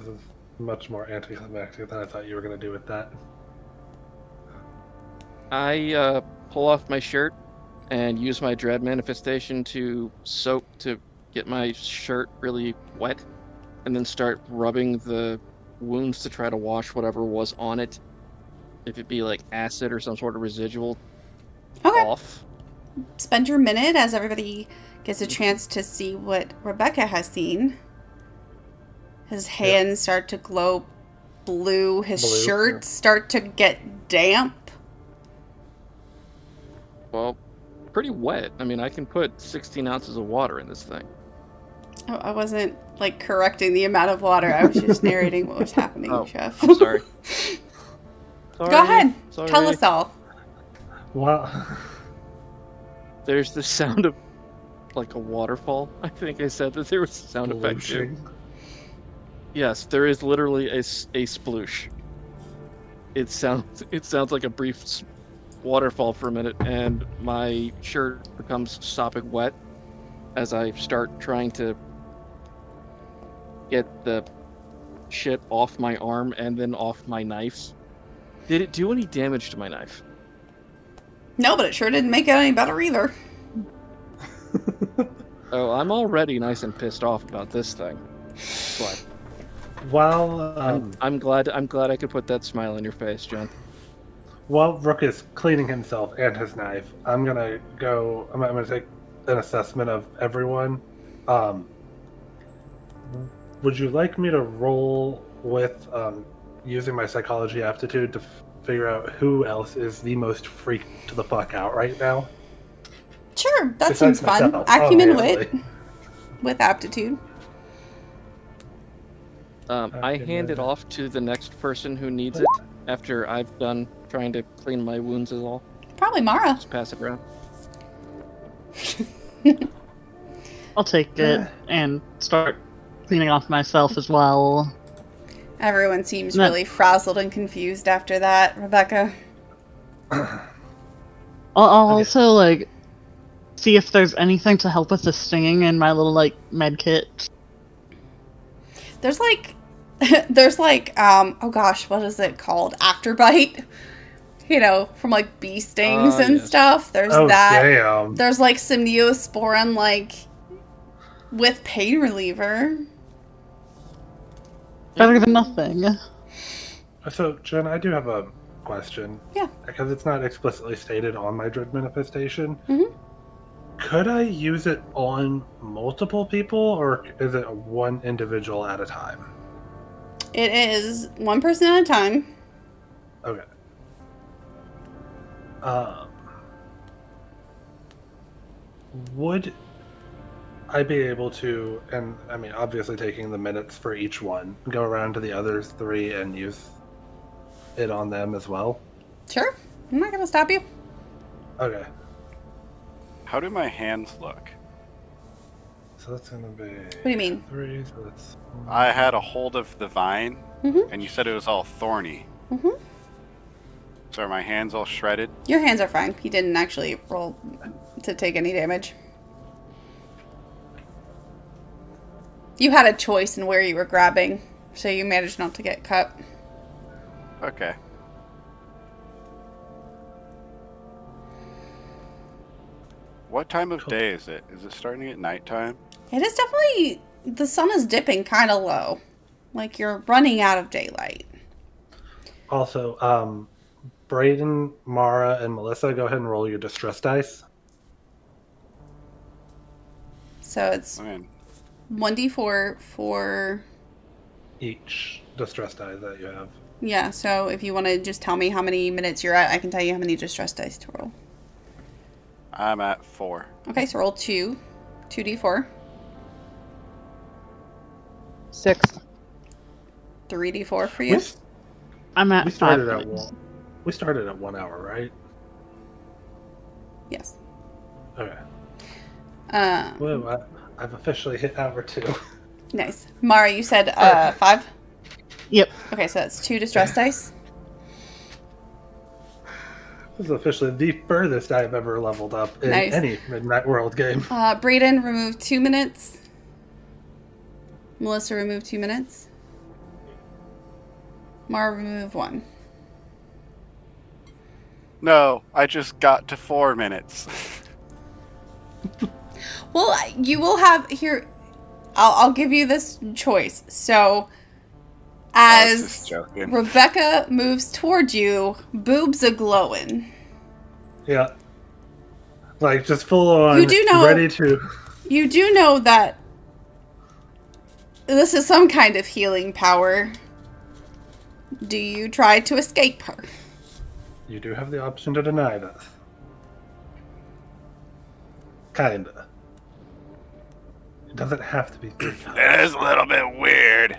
this is much more anticlimactic than I thought you were going to do with that. I pull off my shirt and use my dread manifestation to soak to get my shirt really wet, and then start rubbing the wounds to try to wash whatever was on it. If it be like acid or some sort of residual off. Spend your minute as everybody gets a chance to see what Rebecca has seen. His hands start to glow blue. His shirts start to get damp. Well, pretty wet. I mean, I can put 16 ounces of water in this thing. Oh, I wasn't, like, correcting the amount of water. I was just narrating what was happening, Chef. I'm sorry. Go ahead. Sorry. Tell us all. Wow. There's the sound of, like, a waterfall. I think I said that there was a sound effect, too. Yes, there is literally a sploosh. It sounds like a brief waterfall for a minute, and my shirt becomes sopping wet as I start trying to get the shit off my arm and then off my knife. Did it do any damage to my knife? No, but it sure didn't make it any better either. Oh, I'm already nice and pissed off about this thing. But while I'm glad I could put that smile on your face, John. While Rook is cleaning himself and his knife, I'm gonna take an assessment of everyone. Would you like me to roll with using my psychology aptitude to figure out who else is the most freaked the fuck out right now? Sure, that Besides seems fun. myself, Acumen wit with aptitude. I hand it off to the next person who needs it after I've done trying to clean my wounds is all. Probably Mara. Just pass it around. I'll take it and start cleaning off myself as well. Everyone seems really frazzled and confused after that, Rebecca. I'll also, like, see if there's anything to help with the stinging in my little, like, med kit. There's like, oh gosh, what is it called? Afterbite? You know, from like bee stings and stuff. There's that. Damn. There's like some Neosporin, like, with pain reliever. Better than nothing. So, Jen, I do have a question. Yeah. Because it's not explicitly stated on my dread manifestation. Mm-hmm. Could I use it on multiple people, or is it one individual at a time? It is one person at a time. Okay. Would I be able to, and I mean, obviously taking the minutes for each one, go around to the others three and use it on them as well? Sure. I'm not going to stop you. Okay. How do my hands look? So that's going to be... What do you mean? 3, so that's... I had a hold of the vine, and you said it was all thorny. Mm-hmm. So are my hands all shredded? Your hands are fine. He didn't actually roll to take any damage. You had a choice in where you were grabbing, so you managed not to get cut. Okay. What time of day is it? Is it starting at nighttime? It is definitely... The sun is dipping kind of low. Like you're running out of daylight. Also, Brayden, Mara, and Melissa, go ahead and roll your distress dice. So it's 1d4 for... Each distress die that you have. Yeah, so if you want to just tell me how many minutes you're at, I can tell you how many distress dice to roll. I'm at 4. Okay, so roll 2d4. 6. 3d4 for you. I'm at We started 5 at points. 1. We started at 1 hour, right? Yes. Okay. Um, Well, I've officially hit hour 2. Nice. Mara, you said 5? Yep. Okay, so that's 2 distress dice. This is officially the furthest I've ever leveled up in Nice. any Midnight World game. Brayden, remove 2 minutes. Melissa, remove 2 minutes. Mara, remove 1. No, I just got to 4 minutes. Well, you will have here. I'll give you this choice. So, I was just as joking. Rebecca moves toward you, boobs are glowing. Yeah. Like, just full on, You do know- ready to... You do know that this is some kind of healing power. Do you try to escape her? You do have the option to deny this. Kinda. It doesn't have to be 3 times. It is a little bit weird.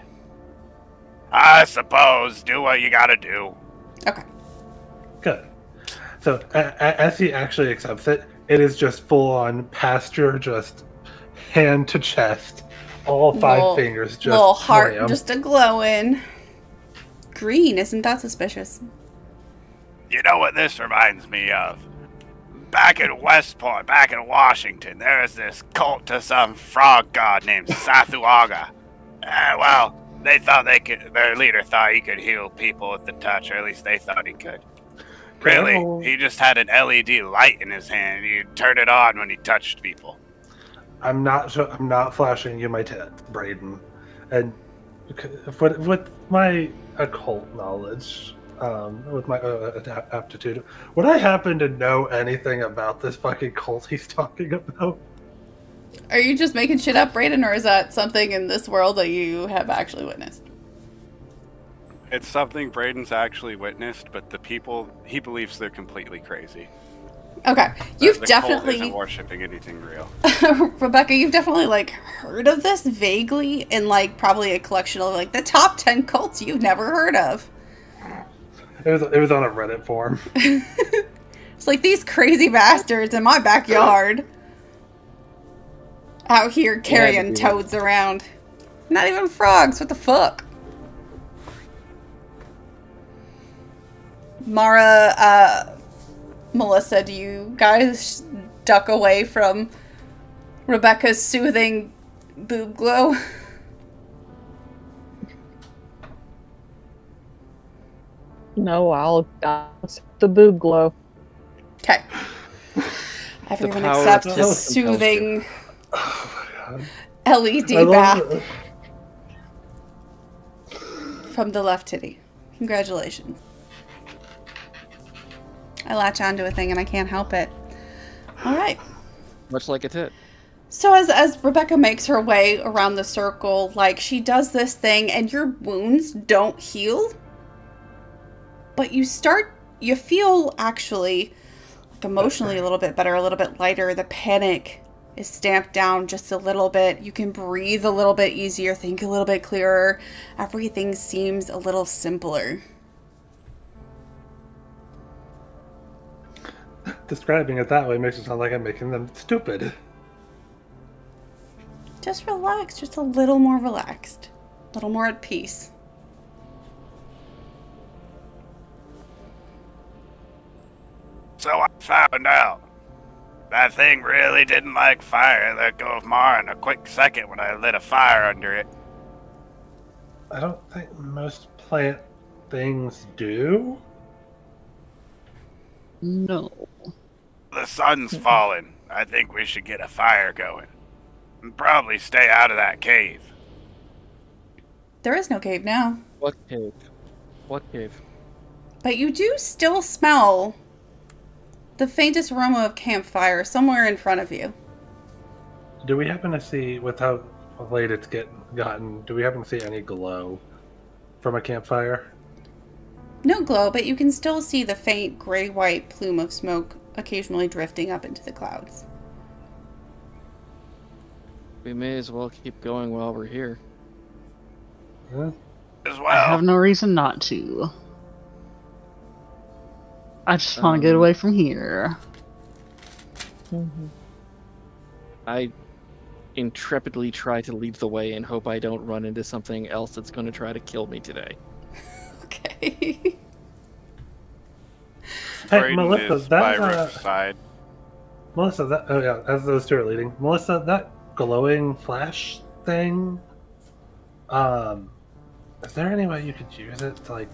I suppose, do what you gotta do. Okay. Good. So, as he actually accepts it, it is just full on pasture, just hand to chest, all 5 fingers just little heart, slam. just a glowing. Green, isn't that suspicious? You know what this reminds me of? Back in West Point, back in Washington, there was this cult to some frog god named Sathuaga. Well, they thought their leader thought he could heal people with the touch, or at least they thought he could. Really, Careful. he just had an LED light in his hand. He'd turn it on when he touched people. I'm not flashing you my tits, Brayden. And with my occult knowledge, with my aptitude, would I happen to know anything about this fucking cult he's talking about? Are you just making shit up, Brayden, or is that something in this world that you have actually witnessed? It's something Braden's actually witnessed, but the people, he believes they're completely crazy. Okay, you've The cult definitely... isn't worshipping anything real. Rebecca, you've definitely, like, heard of this vaguely in, like, probably a collection of, like, the top 10 cults you've never heard of. It was on a Reddit forum. It's like these crazy bastards in my backyard. Out here carrying toads around. Not even frogs, what the fuck? Mara, Melissa, do you guys duck away from Rebecca's soothing boob glow? No, I'll accept the boob glow. Okay. Everyone power accepts of the this compels soothing Oh my god. LED I love bath it. from the left titty. Congratulations. I latch onto a thing and I can't help it. All right. Much like a tit. So as Rebecca makes her way around the circle, like, she does this thing and your wounds don't heal. But you feel actually, like, emotionally a little bit better, a little bit lighter. The panic is stamped down just a little bit. You can breathe a little bit easier, think a little bit clearer. Everything seems a little simpler. Describing it that way makes it sound like I'm making them stupid. Just relax, just a little more relaxed. A little more at peace. So I found out that thing really didn't like fire. It let go of Mara in a quick second when I lit a fire under it. I don't think most plant things do. No. The sun's falling. I think we should get a fire going. And probably stay out of that cave. There is no cave now. What cave? What cave? But you do still smell the faintest aroma of campfire somewhere in front of you. Do we happen to see, with how late it's gotten, do we happen to see any glow from a campfire? No glow, but you can still see the faint gray-white plume of smoke occasionally drifting up into the clouds. We may as well keep going while we're here. Huh? As I well. have no reason not to. I just want to get away from here. I intrepidly try to lead the way and hope I don't run into something else that's going to try to kill me today. Okay. Hey, Braden Melissa, is by that Rick's side. Melissa, that oh yeah, as those two are leading, Melissa, that glowing flash thing. Is there any way you could use it to like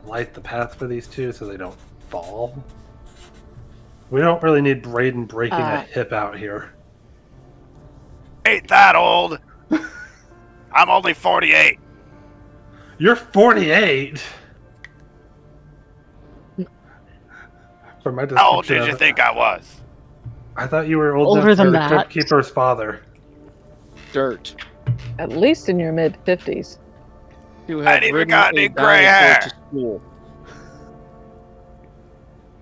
light the path for these two so they don't fall? We don't really need Braden breaking a hip out here. Ain't that old? I'm only 48. You're 48. For my How old description did you of- think I was? I thought you were old Older enough to than be the that. Crypt-Keeper's father. Dirt. At least in your mid-50s. You I have ain't even ridden got a any gray dinosaur hair. to school.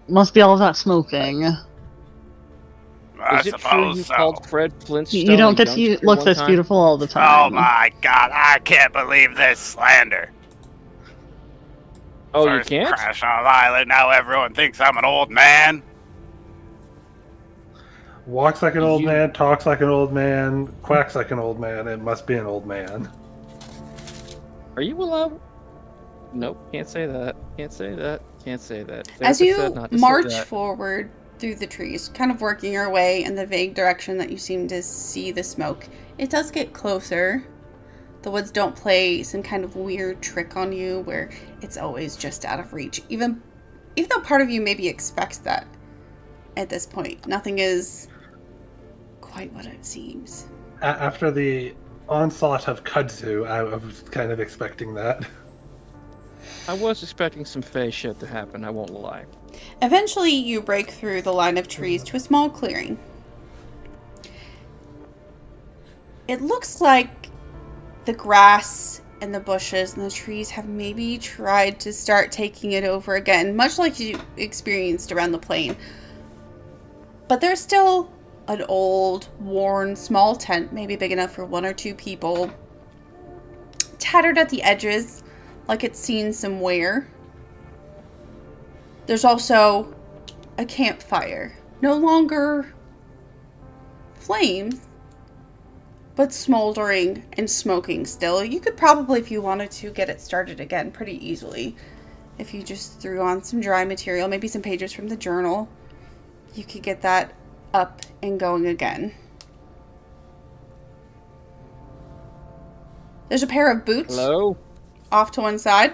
Must be all of that smoking. I Is it true suppose you so. called Fred Flintstone You don't a get to youngster look one this time? beautiful all the Oh time. my god, I can't believe this slander. Oh, First you can't? crash on an island, now everyone thinks I'm an old man. Walks like an old You- man, talks like an old man, quacks like an old man. It must be an old man. Are you allowed? Nope, can't say that. Can't say that. Can't say that. As Therapist you said not to say march that. forward through the trees, kind of working your way in the vague direction that you seem to see the smoke, it does get closer. The woods don't play some kind of weird trick on you where it's always just out of reach. Even though part of you maybe expects that at this point. Nothing is quite what it seems. After the onslaught of kudzu, I was kind of expecting that. I was expecting some fey shit to happen, I won't lie. Eventually, you break through the line of trees to a small clearing. It looks like the grass and the bushes and the trees have maybe tried to start taking it over again, much like you experienced around the plain. But there's still an old, worn, small tent, maybe big enough for 1 or 2 people, tattered at the edges, like it's seen some wear. There's also a campfire, no longer flames, but smoldering and smoking still. You could probably, if you wanted to, get it started again pretty easily. If you just threw on some dry material, maybe some pages from the journal, you could get that up and going again. There's a pair of boots Hello? off to one side.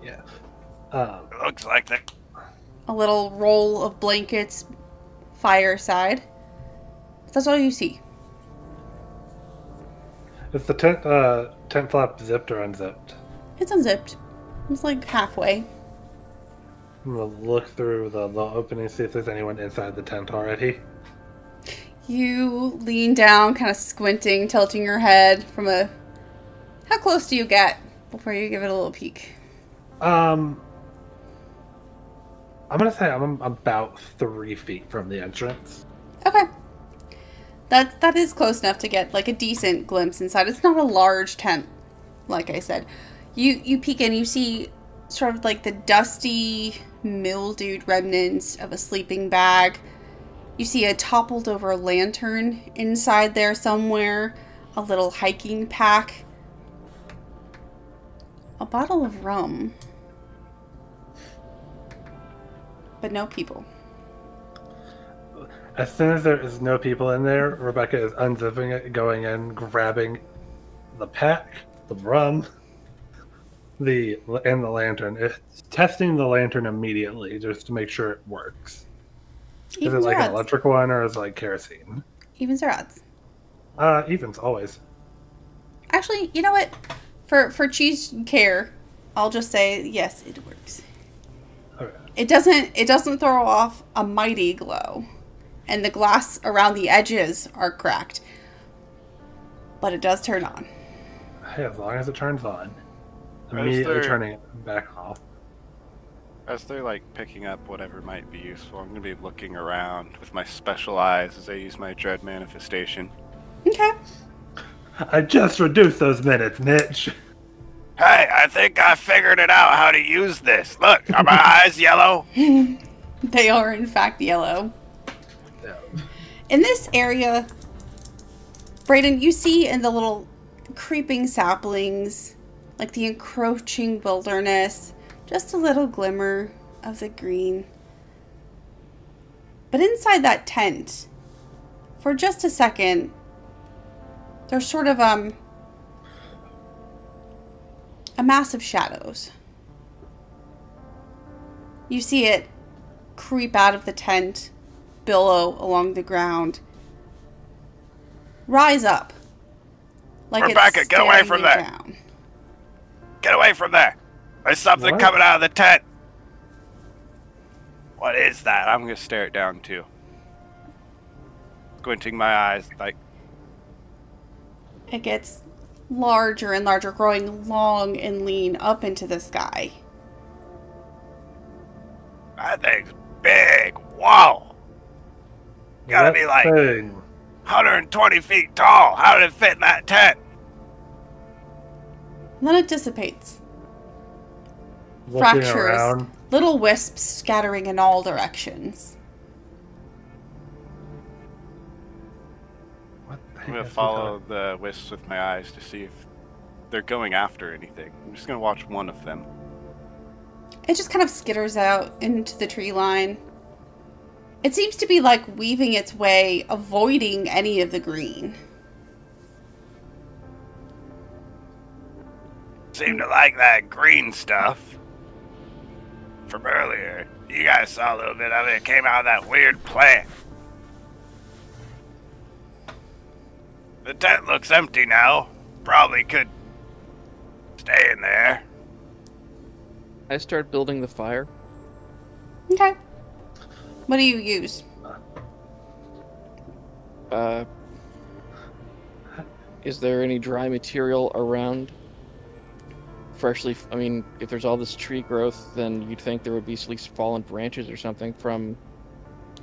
Yeah. Looks like that. A little roll of blankets, fireside. That's all you see. Is the tent flap zipped or unzipped? It's unzipped. It's like halfway. I'm gonna look through the opening, see if there's anyone inside the tent already. You lean down, kind of squinting, tilting your head from a... How close do you get before you give it a little peek? I'm gonna say I'm about 3 feet from the entrance. Okay. That is close enough to get like a decent glimpse inside. It's not a large tent, like I said. You peek in, you see sort of like the dusty, mildewed remnants of a sleeping bag. You see a toppled over lantern inside there somewhere, a little hiking pack, a bottle of rum, but no people. As soon as there is no people in there, Rebecca is unzipping it, going in, grabbing the pack, the rum, and the lantern. It's testing the lantern immediately just to make sure it works. Is it like an electric one or is it like kerosene? Evens or odds? Evens, always. Actually, you know what? For cheese care, I'll just say yes, it works. Okay. It doesn't throw off a mighty glow, and the glass around the edges are cracked, but it does turn on. Hey, as long as it turns on. Is Immediately there- turning it back off. As they're like picking up whatever might be useful, I'm gonna be looking around with my special eyes as I use my dread manifestation. Okay. I just reduced those minutes, Mitch. Hey, I think I figured it out how to use this. Look, are my eyes yellow? They are in fact yellow. Yeah. In this area, Brayden, you see in the little creeping saplings, like the encroaching wilderness, just a little glimmer of the green. But inside that tent, for just a second, there's sort of a mass of shadows. You see it creep out of the tent, billow along the ground, rise up like Rebecca, it's get away staring from you there. down. Get away from there. There's something What? coming out of the tent. What is that? I'm gonna stare it down too. Squinting my eyes like, It gets larger and larger, growing long and lean up into the sky. that thing's big. Whoa. Gotta be like thing. 120 feet tall. How did it fit in that tent? And then it dissipates. Looking Fractures. around. Little wisps scattering in all directions. What the I'm heck gonna is he follow the wisps with my eyes to see if they're going after anything. I'm just gonna watch one of them. It just kind of skitters out into the tree line. It seems to be like weaving its way, avoiding any of the green. Seem to like that green stuff from earlier. You guys saw a little bit of it. It came out of that weird plant. The tent looks empty now. Probably could stay in there. I start building the fire. Okay. What do you use? Is there any dry material around? Freshly, I mean, if there's all this tree growth, then you'd think there would be at least fallen branches or something from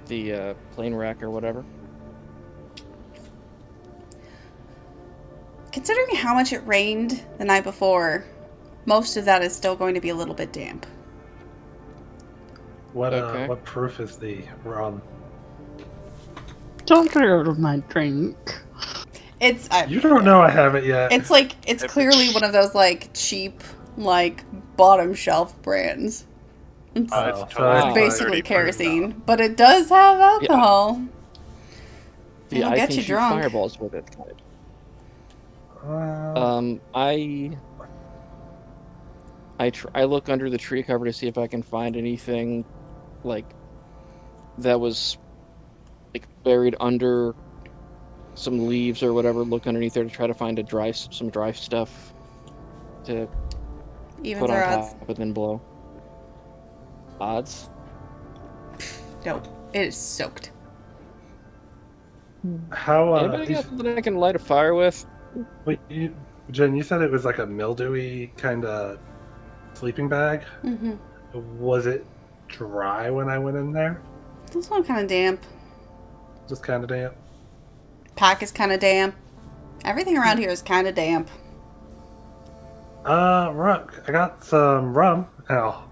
the plane rack or whatever. Considering how much it rained the night before, most of that is still going to be a little bit damp. Okay. What proof is the rum? Don't get rid of my drink. It's You don't know I have it yet. It's like it's clearly one of those like cheap, like bottom shelf brands. It's Oh, It's so it's Wow. basically 30% kerosene, but it does have alcohol. The It'll I get can you shoot drunk. fireballs with it. Well, I look under the tree cover to see if I can find anything like that was like buried under some leaves or whatever. Look underneath there to try to find some dry stuff to Evens put on or odds? top and then blow. Odds? Nope. It is soaked. how Anybody got something I can light a fire with? wait, Jen, you said it was like a mildewy kind of sleeping bag. Mm-hmm. Was it dry when I went in there? This one kind of damp. Just kind of damp. Pack is kind of damp. Everything around here is kind of damp. Rook, I got some rum. Ow.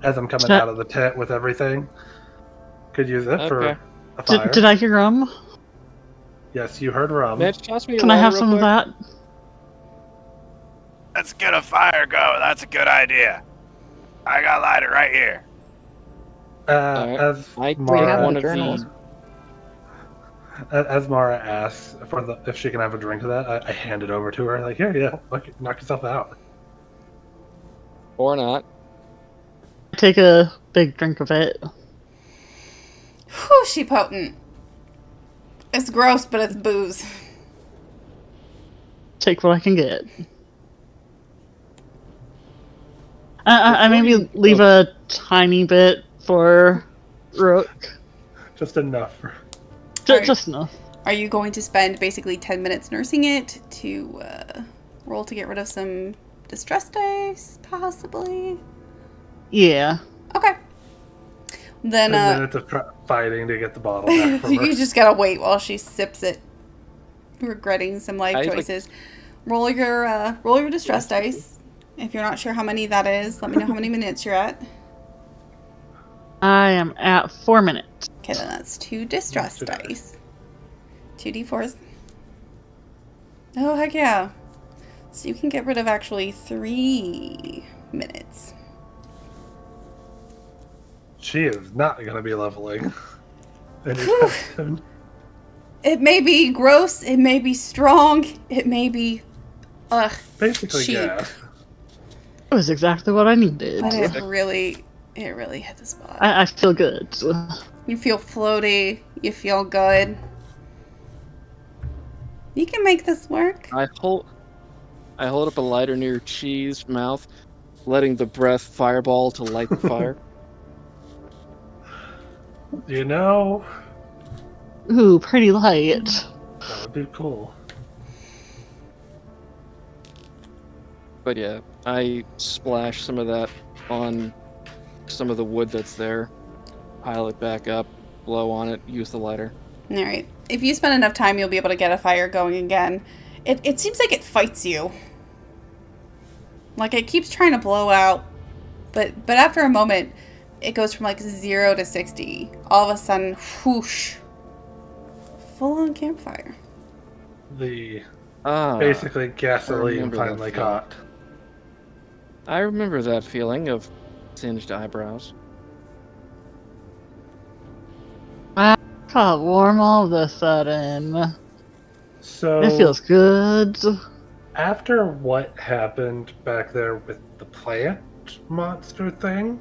As I'm coming out of the tent with everything. Could use it for Okay. a fire. Did I hear rum? Yes, you heard rum. Mitch, toss me a Can I have lighter some real of quick. that? Let's get a fire going. That's a good idea. I got a lighter right here. Alright. As I take have one the of journals. as Mara asks if she can have a drink of that, I hand it over to her. Like, here, yeah, knock yourself out. or not. Take a big drink of it. Whew, she potent. It's gross, but it's booze. Take what I can get. I maybe leave a tiny bit for Rook. Just enough. Alright. Just enough. Are you going to spend basically 10 minutes nursing it to roll to get rid of some distress dice, possibly? Yeah. Okay. Then, 10 minutes of fighting to get the bottle back from her. you just gotta wait while she sips it, regretting some life choices. Roll your distress dice. If you're not sure how many that is, let me know how many minutes you're at. I am at 4 minutes. Okay, then that's 2 distress dice. 2 d4s. Oh, heck yeah. So you can get rid of actually 3 minutes. She is not going to be leveling. It may be gross, it may be strong, it may be, basically cheap. gas. That was exactly what I needed. But it really hit the spot. I feel good. You feel floaty, you feel good. You can make this work. I hold up a lighter near Chi's mouth, letting the breath fireball to light the fire. You know... Ooh, pretty light. That would be cool. But yeah, I splash some of that on some of the wood that's there, pile it back up, blow on it, use the lighter. Alright. If you spend enough time, you'll be able to get a fire going again. It seems like it fights you. Like, it keeps trying to blow out, but after a moment, it goes from like 0 to 60. All of a sudden, whoosh. Full-on campfire. Basically gasoline finally caught. I remember that feeling of singed eyebrows. I got warm all of a sudden. So It feels good. after what happened back there with the plant monster thing,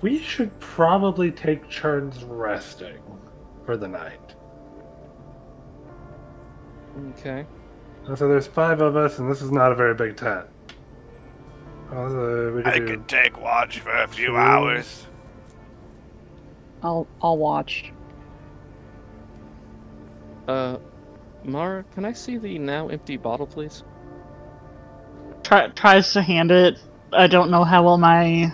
we should probably take turns resting for the night. Okay. And so there's 5 of us, and this is not a very big tent. I could take watch for a few hours. I'll watch. Mara, can I see the now empty bottle, please? Tries to hand it. I don't know how well my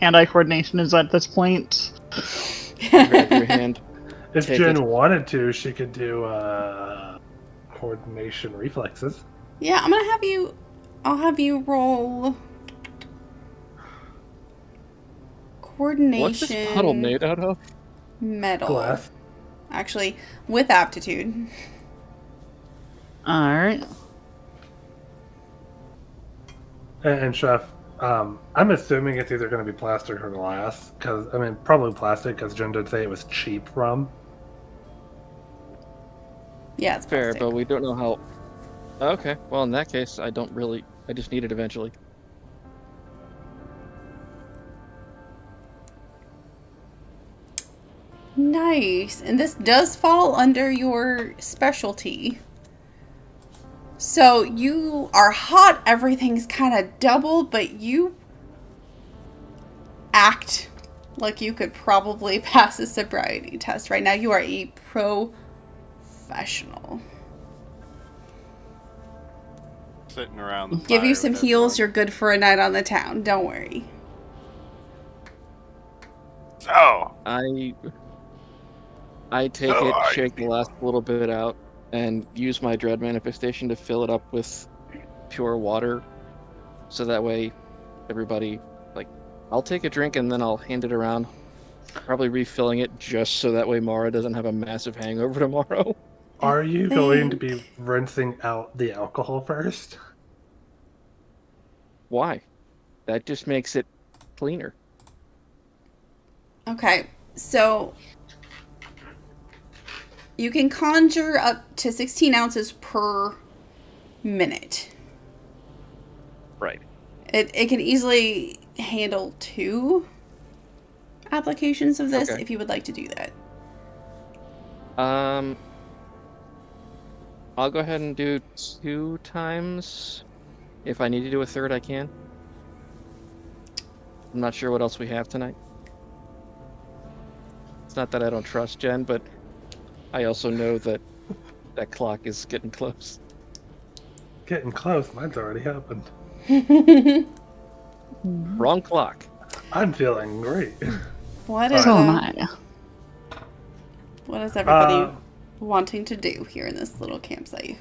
hand-eye coordination is at this point. Grab your hand. If Take Jen it. wanted to, she could do coordination reflexes. Yeah, I'll have you roll coordination. What's this bottle made out of? Metal. Glass. Actually, with aptitude. Alright. And Chef, I'm assuming it's either going to be plastic or glass. Because I mean, probably plastic, because Jen did say it was cheap rum. Yeah, it's Fair, plastic. but we don't know how... Okay, well in that case, I just need it eventually. Nice. And this does fall under your specialty. So you are hot, everything's kind of doubled, but you act like you could probably pass a sobriety test right now. You are a professional. Sitting around the Give fire you some with heals, everyone. you're good for a night on the town. Don't worry. So, I take How it, are you shake the last little bit out, and use my dread manifestation to fill it up with pure water. So that way, everybody, like, I'll take a drink and then I'll hand it around. Probably refilling it just so that way Mara doesn't have a massive hangover tomorrow. Are you going to be rinsing out the alcohol first? Why? That just makes it cleaner. Okay, so you can conjure up to 16 ounces per minute. Right. It can easily handle 2 applications of this Okay. if you would like to do that. I'll go ahead and do 2 times. If I need to do a third, I can. I'm not sure what else we have tonight. It's not that I don't trust Jen, but I also know that that clock is getting close. Getting close. Mine's already happened. Wrong clock. I'm feeling great. What is So am I. what is everybody wanting to do here in this little campsite?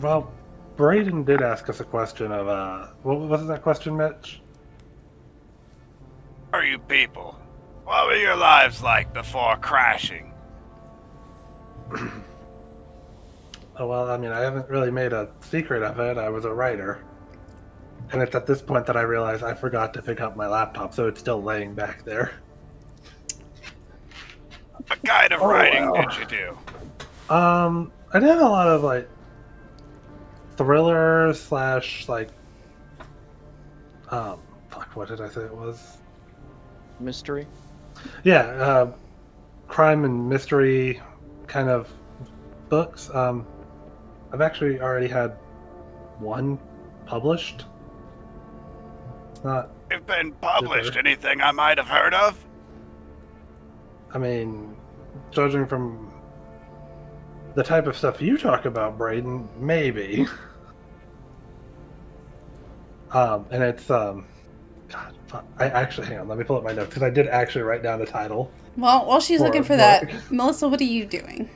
Well, Braden did ask us a question of what was that question, Mitch? Are you people? What were your lives like before crashing? Oh, well, I mean, I haven't really made a secret of it. I was a writer. And it's at this point that I realize I forgot to pick up my laptop, so it's still laying back there. What kind of writing did you do? I did a lot of, like, thriller slash, like, fuck, what did I say it was? Mystery. Yeah, crime and mystery kind of books. I've actually already had one published. It's not. You've been published. Super. Anything I might have heard of? I mean, judging from the type of stuff you talk about, Braden, maybe. And it's God. Fuck. I actually hang on. Let me pull up my notes because I did actually write down the title. Well, while she's looking for that, Melissa, what are you doing?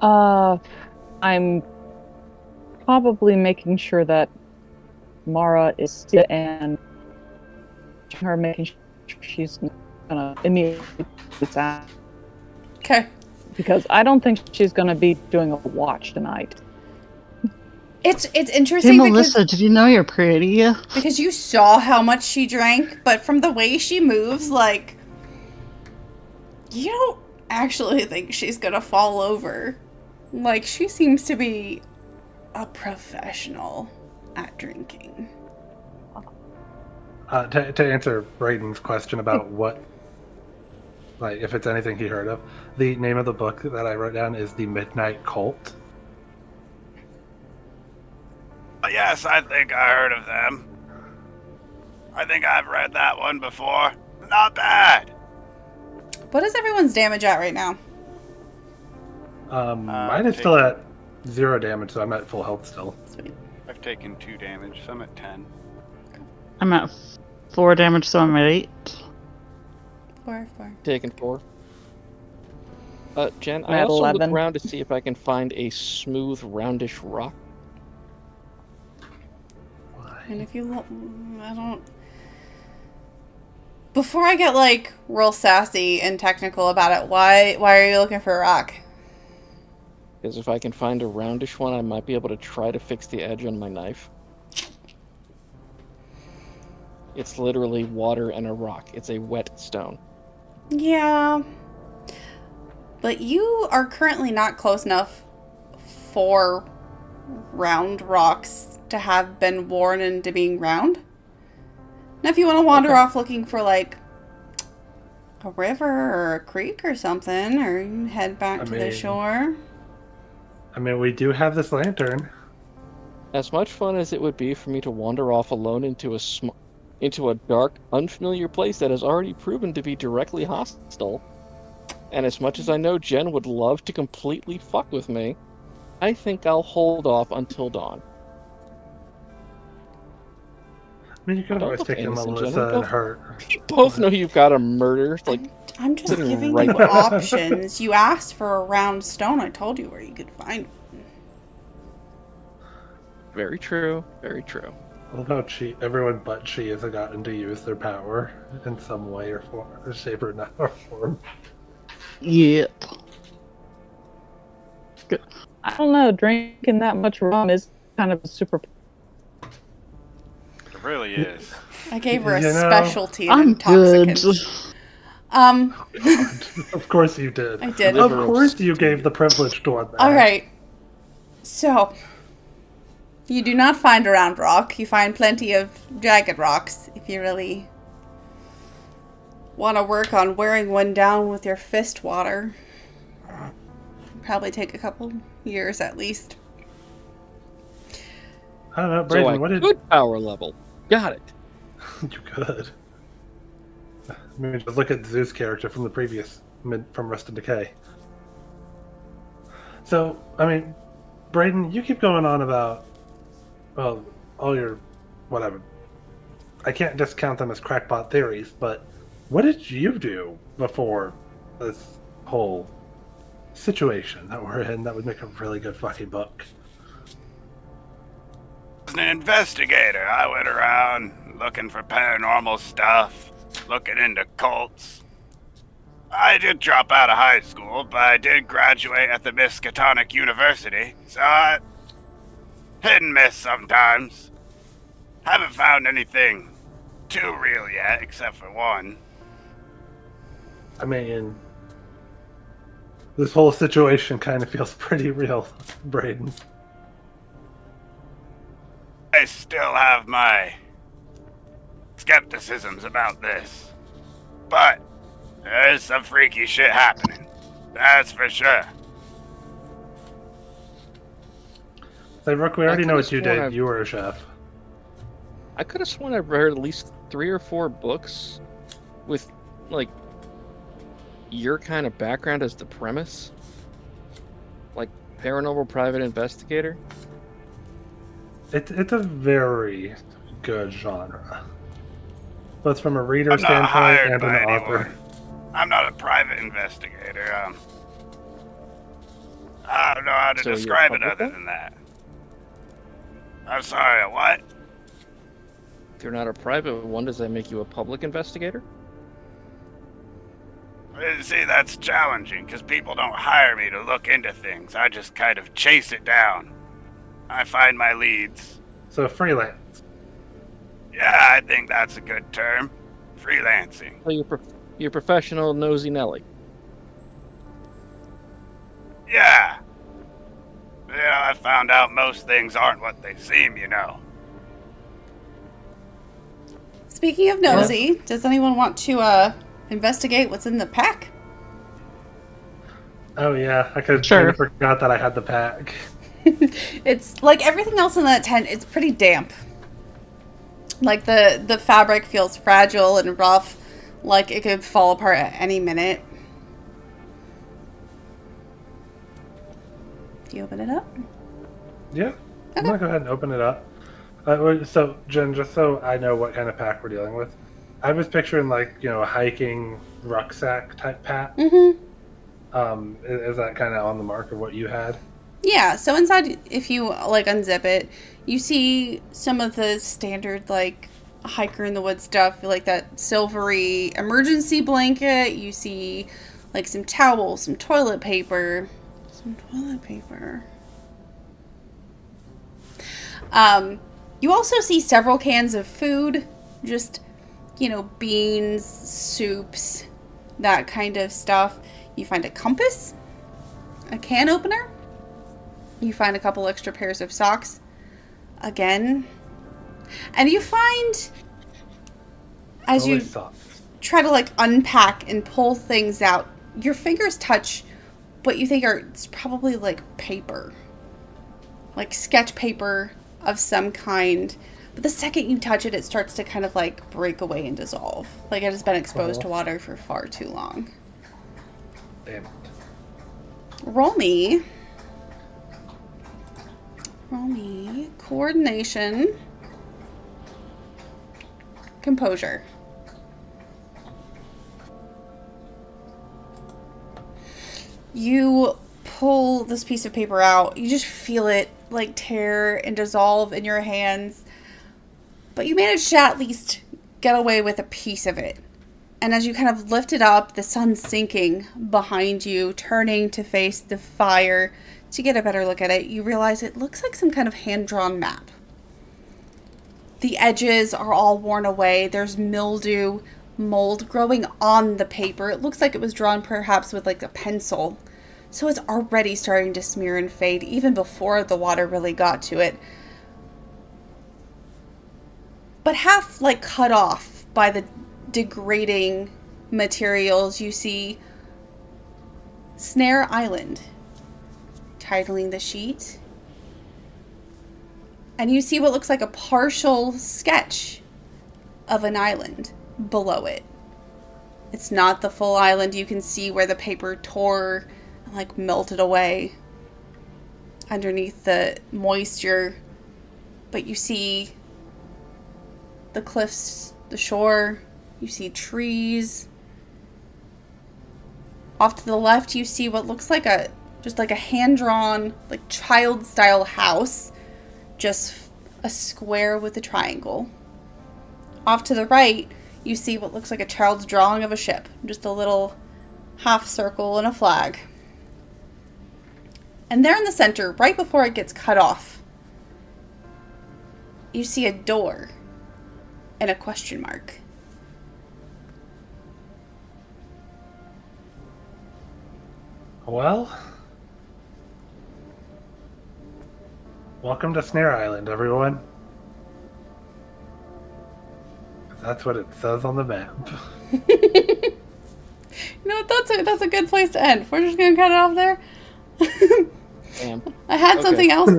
I'm probably making sure that Mara is still and her making sure she's gonna immediately out. Okay. Because I don't think she's gonna be doing a watch tonight. It's Hey, interesting Melissa, did you know you're pretty? because you saw how much she drank, but from the way she moves, like, you don't actually think she's gonna fall over. Like, she seems to be a professional at drinking. To answer Braden's question about what, like, if it's anything he heard of, the name of the book that I wrote down is The Midnight Cult. Yes, I think I heard of them. I think I've read that one before. Not bad. What is everyone's damage at right now? Mine is still at 0 damage, so I'm at full health still. Sweet. I've taken 2 damage, so I'm at 10. I'm at 4 damage, so I'm at 8. 4. Taking 4. Jen, I'm I at also 11. look around to see if I can find a smooth, roundish rock. And if you look, I don't. Before I get like real sassy and technical about it, why are you looking for a rock? Because if I can find a roundish one, I might be able to try to fix the edge on my knife. It's literally water and a rock. It's a wet stone. Yeah. But you are currently not close enough for round rocks to have been worn into being round. Now if you want to wander off looking for like a river or a creek or something, or you can head back to the shore. I mean, we do have this lantern. As much fun as it would be for me to wander off alone into a dark, unfamiliar place that has already proven to be directly hostile, and as much as I know Jen would love to completely fuck with me, I think I'll hold off until dawn. I mean, you could always take Melissa and her. You both know you've got a murder. Like, I'm just sitting giving right you there. options. You asked for a round stone. I told you where you could find one. Very true. Very true. Well, no, everyone but she has gotten to use their power in some way or form, or shape or not or form. Yep. Good. I don't know. Drinking that much rum is kind of a super. It really is. I gave her a You know, specialty in I'm intoxicants. good. Of course you did. I did. Of course you gave the privileged one that. All right. So, you do not find a round rock. You find plenty of jagged rocks if you really want to work on wearing one down with your fist water. Probably take a couple years at least. I don't know, Brayden, So what did good power level. Got it. you could? I mean, just look at Zeus' character from the previous from Rust and Decay. So, I mean, Braden, you keep going on about, well, all your, whatever. I can't discount them as crackpot theories, but what did you do before this whole situation that we're in that would make a really good fucking book? As an investigator, I went around looking for paranormal stuff, looking into cults. I did drop out of high school, but I did graduate at the Miskatonic University, so I hit and miss sometimes. Haven't found anything too real yet, except for one. I mean, this whole situation kind of feels pretty real, Braden. I still have my skepticisms about this, but there's some freaky shit happening. That's for sure. So, Rook, we already know what you did. You were a chef. I could have sworn I've read at least 3 or 4 books with, like, your kind of background as the premise. Like, paranormal private investigator. It's a very good genre. Both from a reader standpoint and an author. I'm not a private investigator. I don't know how to describe it other than that. I'm sorry, what? If you're not a private one, does that make you a public investigator? See, that's challenging, because people don't hire me to look into things. I just kind of chase it down. I find my leads. So freelance. Yeah, I think that's a good term. Freelancing. So you're professional nosy Nelly. Yeah. Yeah, I found out most things aren't what they seem, you know. Speaking of nosy, does anyone want to investigate what's in the pack? Oh yeah, I kind of forgot that I had the pack. It's like everything else in that tent, it's pretty damp. Like the fabric feels fragile and rough, like it could fall apart at any minute. Do you open it up? Yeah. Okay. I'm gonna go ahead and open it up. So, Jen, just so I know what kind of pack we're dealing with, I was picturing like, you know, a hiking rucksack type pack. Mm-hmm. Is that kind of on the mark of what you had? Yeah, so inside, if you like unzip it, you see some of the standard like hiker in the woods stuff, like that silvery emergency blanket. You see like some towels, some toilet paper. You also see several cans of food, just, you know, beans, soups, that kind of stuff. You find a compass, a can opener. You find a couple extra pairs of socks, again. And you find, as you try to like unpack and pull things out, your fingers touch what you think are probably like paper. Like sketch paper of some kind. But the second you touch it, it starts to kind of like break away and dissolve. Like it has been exposed to water for far too long. Damn it. Roll me coordination, composure. You pull this piece of paper out. You just feel it like tear and dissolve in your hands. But you manage to at least get away with a piece of it. And as you kind of lift it up, the sun's sinking behind you, turning to face the fire. To get a better look at it, you realize it looks like some kind of hand-drawn map. The edges are all worn away. There's mildew, mold growing on the paper. It looks like it was drawn perhaps with like a pencil. So it's already starting to smear and fade even before the water really got to it. But half like cut off by the degrading materials, you see Snare Island titling the sheet, and you see what looks like a partial sketch of an island below it. It's not the full island. You can see where the paper tore and like melted away. underneath the moisture, but you see the cliffs, the shore, you see trees. Off to the left, you see what looks like just like a hand-drawn, like child-style house, just a square with a triangle. Off to the right, you see what looks like a child's drawing of a ship, just a little half circle and a flag. And there in the center, right before it gets cut off, you see a door and a question mark. Well, welcome to Snare Island, everyone. That's what it says on the map. You know what? That's a good place to end. We're just gonna cut it off there. Damn. I had something else,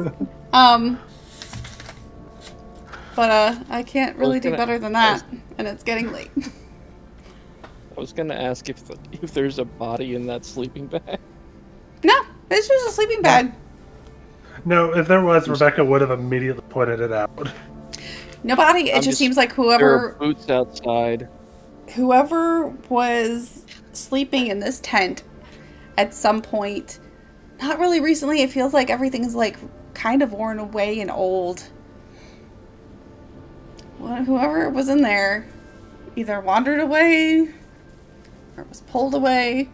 but I can't really do better than that, and it's getting late. I was gonna ask if there's a body in that sleeping bag. No, it's just a sleeping bag. No, if there was, Rebecca would have immediately pointed it out. Nobody. It just seems like There whoever are boots outside. whoever was sleeping in this tent at some point, not really recently. It feels like everything's like kind of worn away and old. Well, whoever was in there either wandered away, or was pulled away,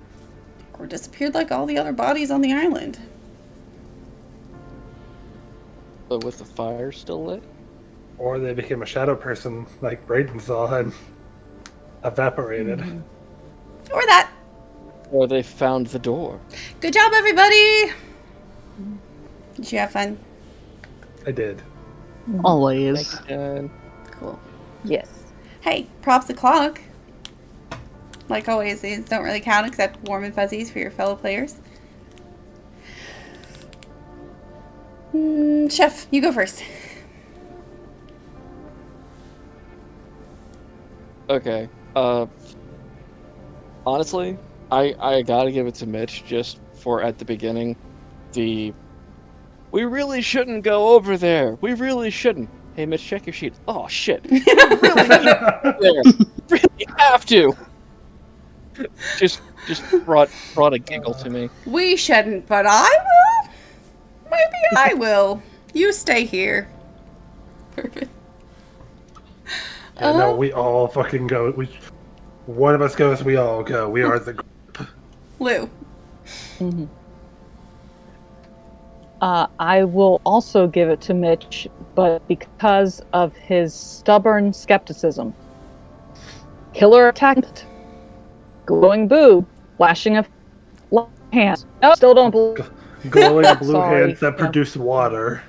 or disappeared like all the other bodies on the island. But with the fire still lit? Or they became a shadow person like Braden saw and evaporated. Mm-hmm. Or that. Or they found the door. Good job, everybody! Did you have fun? I did. Always. Thanks, Jen. Cool. Yes. Hey, props the clock. Like always, these don't really count except warm and fuzzies for your fellow players. Chef, you go first. Okay. Honestly, I gotta give it to Mitch just for at the beginning. We really shouldn't go over there. We really shouldn't. Hey, Mitch, check your sheet. Oh, shit. We really can't go there. Really have to. Just brought a giggle to me. We shouldn't, but I will. Maybe I will. You stay here. Perfect. Yeah, no, we all fucking go. One of us goes, we all go. We are the group. Lou. Mm-hmm. I will also give it to Mitch, but because of his stubborn skepticism. Killer attacked. Glowing boob. Flashing of hands. No, still don't believe. Glowing blue Sorry. hands that produce water.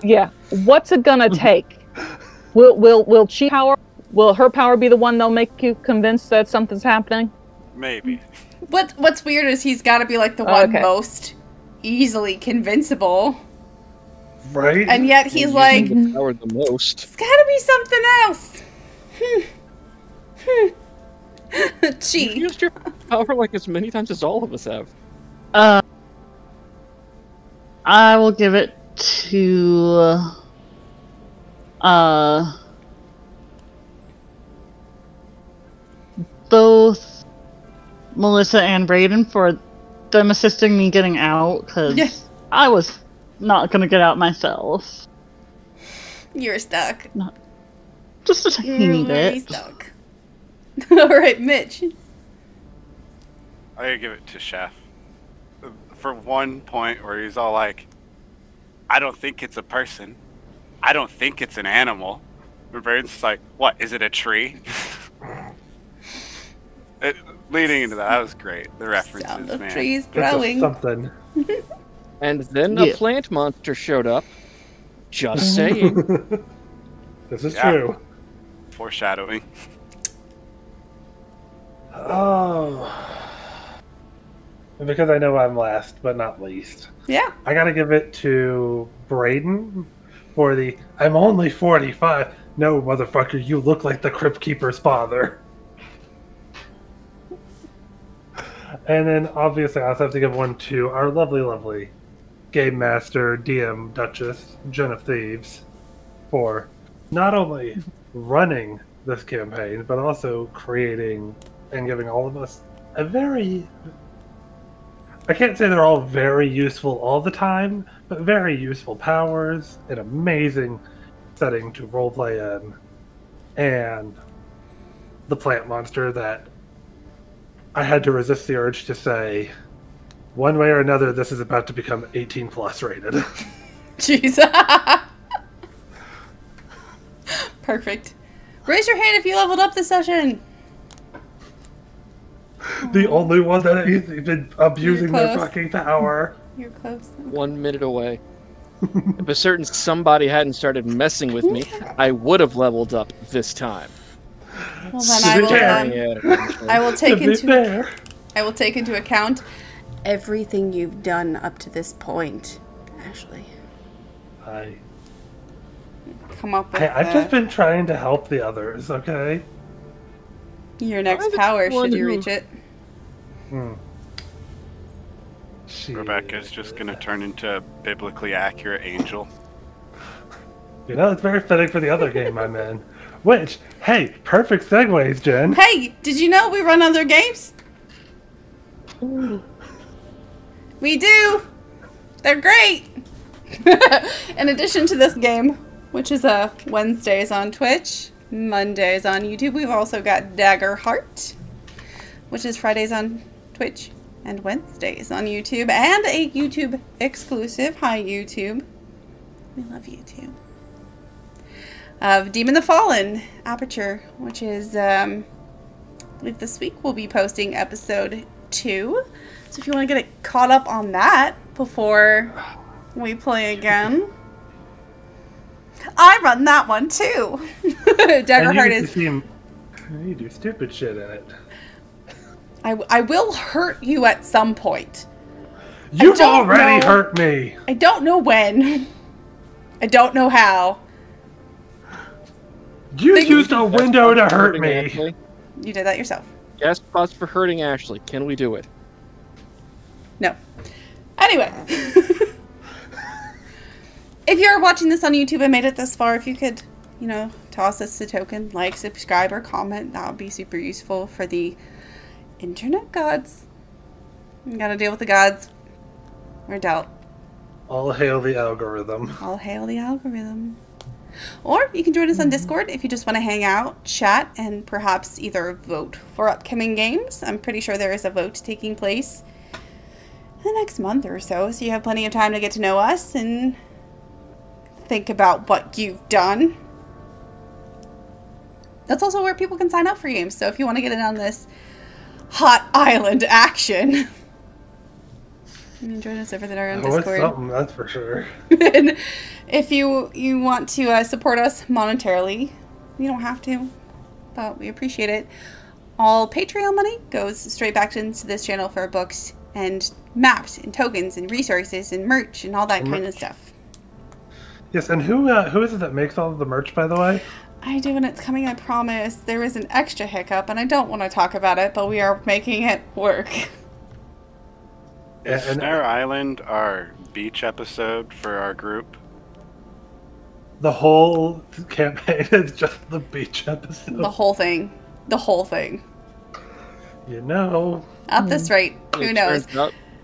Yeah. What's it gonna take? Will she power? Will her power be the one that'll make you convinced that something's happening? Maybe. What's weird is he's got to be like the one most easily convincible. Right? And yet he's like, the power the most. it's gotta be something else. You've Gee. used your power like as many times as all of us have. I will give it to both Melissa and Braden for them assisting me getting out, because I was not going to get out myself. You're stuck. Just a tiny Really bit. stuck. Alright, Mitch. I gotta give it to Chef. For one point where he's all like, I don't think it's a person. I don't think it's an animal. And Braden's just like, what, is it a tree? Leading into that was great. The references, Sound of man. trees It's growing. something. And then a plant monster showed up. Just saying. This is true. Foreshadowing. Oh. And because I know I'm last, but not least. Yeah. I gotta give it to Braden for the, I'm only 45. No, motherfucker, you look like the Crypt Keeper's father. And then, obviously, I also have to give one to our lovely, lovely Game Master, DM Duchess, JenOfThieves, for not only running this campaign, but also creating and giving all of us a very... I can't say they're all very useful all the time, but very useful powers, an amazing setting to roleplay in, and the plant monster that I had to resist the urge to say, one way or another, this is about to become 18 plus rated. Jeez. Perfect. Raise your hand if you leveled up this session. The only one that has been abusing their fucking power. You're close. 1 minute away. If a certain somebody hadn't started messing with me, I would have leveled up this time. Well, then I will take into account everything you've done up to this point, Ashley. Come up with I've just been trying to help the others, okay? Your next power, should you reach it. Rebecca's just gonna turn into a biblically accurate angel. You know, it's very fitting for the other game I'm in. Which, hey, perfect segues, Jen. Hey, did you know we run other games? We do! They're great! In addition to this game, which is Wednesdays on Twitch, Mondays on YouTube, we've also got Dagger Heart, which is Fridays on Twitch and Wednesdays on YouTube, and a YouTube exclusive. Hi, YouTube. We love YouTube. Of Demon the Fallen, Aperture, which is, I believe this week we'll be posting episode 2. So if you want to get it caught up on that before we play again. I run that one too. Dagger Heart is... You do stupid shit in it. I will hurt you at some point. You've already hurt me. I don't know when. I don't know how. You used a window to hurt me. Ashley? You did that yourself. Yes, pause for hurting Ashley. Can we do it? No. Anyway. If you're watching this on YouTube and made it this far, if you could, you know, toss us a token, like, subscribe, or comment, that would be super useful for the internet gods. You gotta deal with the gods. We're dealt. All hail the algorithm. All hail the algorithm. Or you can join us on Discord if you just want to hang out, chat, and perhaps either vote for upcoming games. I'm pretty sure there is a vote taking place in the next month or so you have plenty of time to get to know us and think about what you've done. That's also where people can sign up for games, so if you want to get in on this hot island action, you can join us over there on Discord. It's something, that's for sure. And if you want to support us monetarily, you don't have to, but we appreciate it. All Patreon money goes straight back into this channel for books and maps and tokens and resources and merch and all that kind of stuff. Yes, and who is it that makes all of the merch, by the way? I do, and it's coming, I promise. There is an extra hiccup, and I don't want to talk about it, but we are making it work. Is Snare Island our beach episode for our group? The whole campaign is just the beach episode. The whole thing. The whole thing. You know. At this rate, who knows?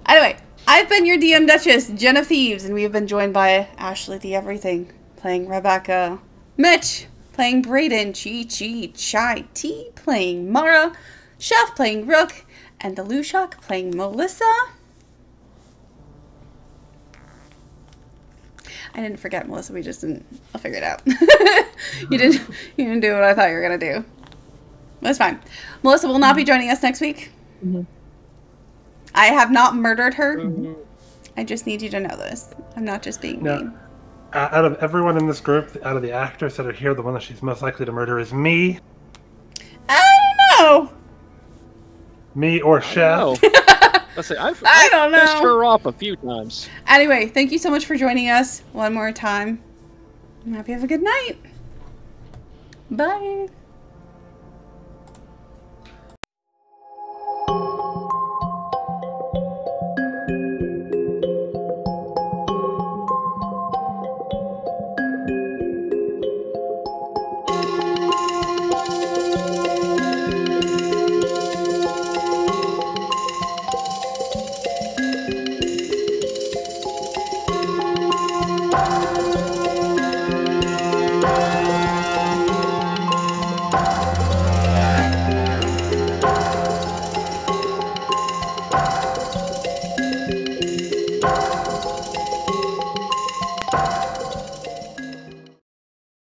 Anyway, I've been your DM Duchess, JenOfThieves, and we have been joined by Ashley the Everything, playing Rebecca, Mitch, playing Brayden, Chi, Chai T, playing Mara, Chef playing Rook, and the Lushak playing Melissa. I didn't forget Melissa, we just didn't, I'll figure it out. You didn't do what I thought you were going to do. That's fine. Melissa will not be joining us next week. I have not murdered her. I just need you to know this. I'm not just being mean. Out of everyone in this group, out of the actors that are here, the one that she's most likely to murder is me. I don't know. Me or Chef. Let's say I've don't know. Pissed her off a few times. Anyway, thank you so much for joining us one more time. I hope you have a good night. Bye.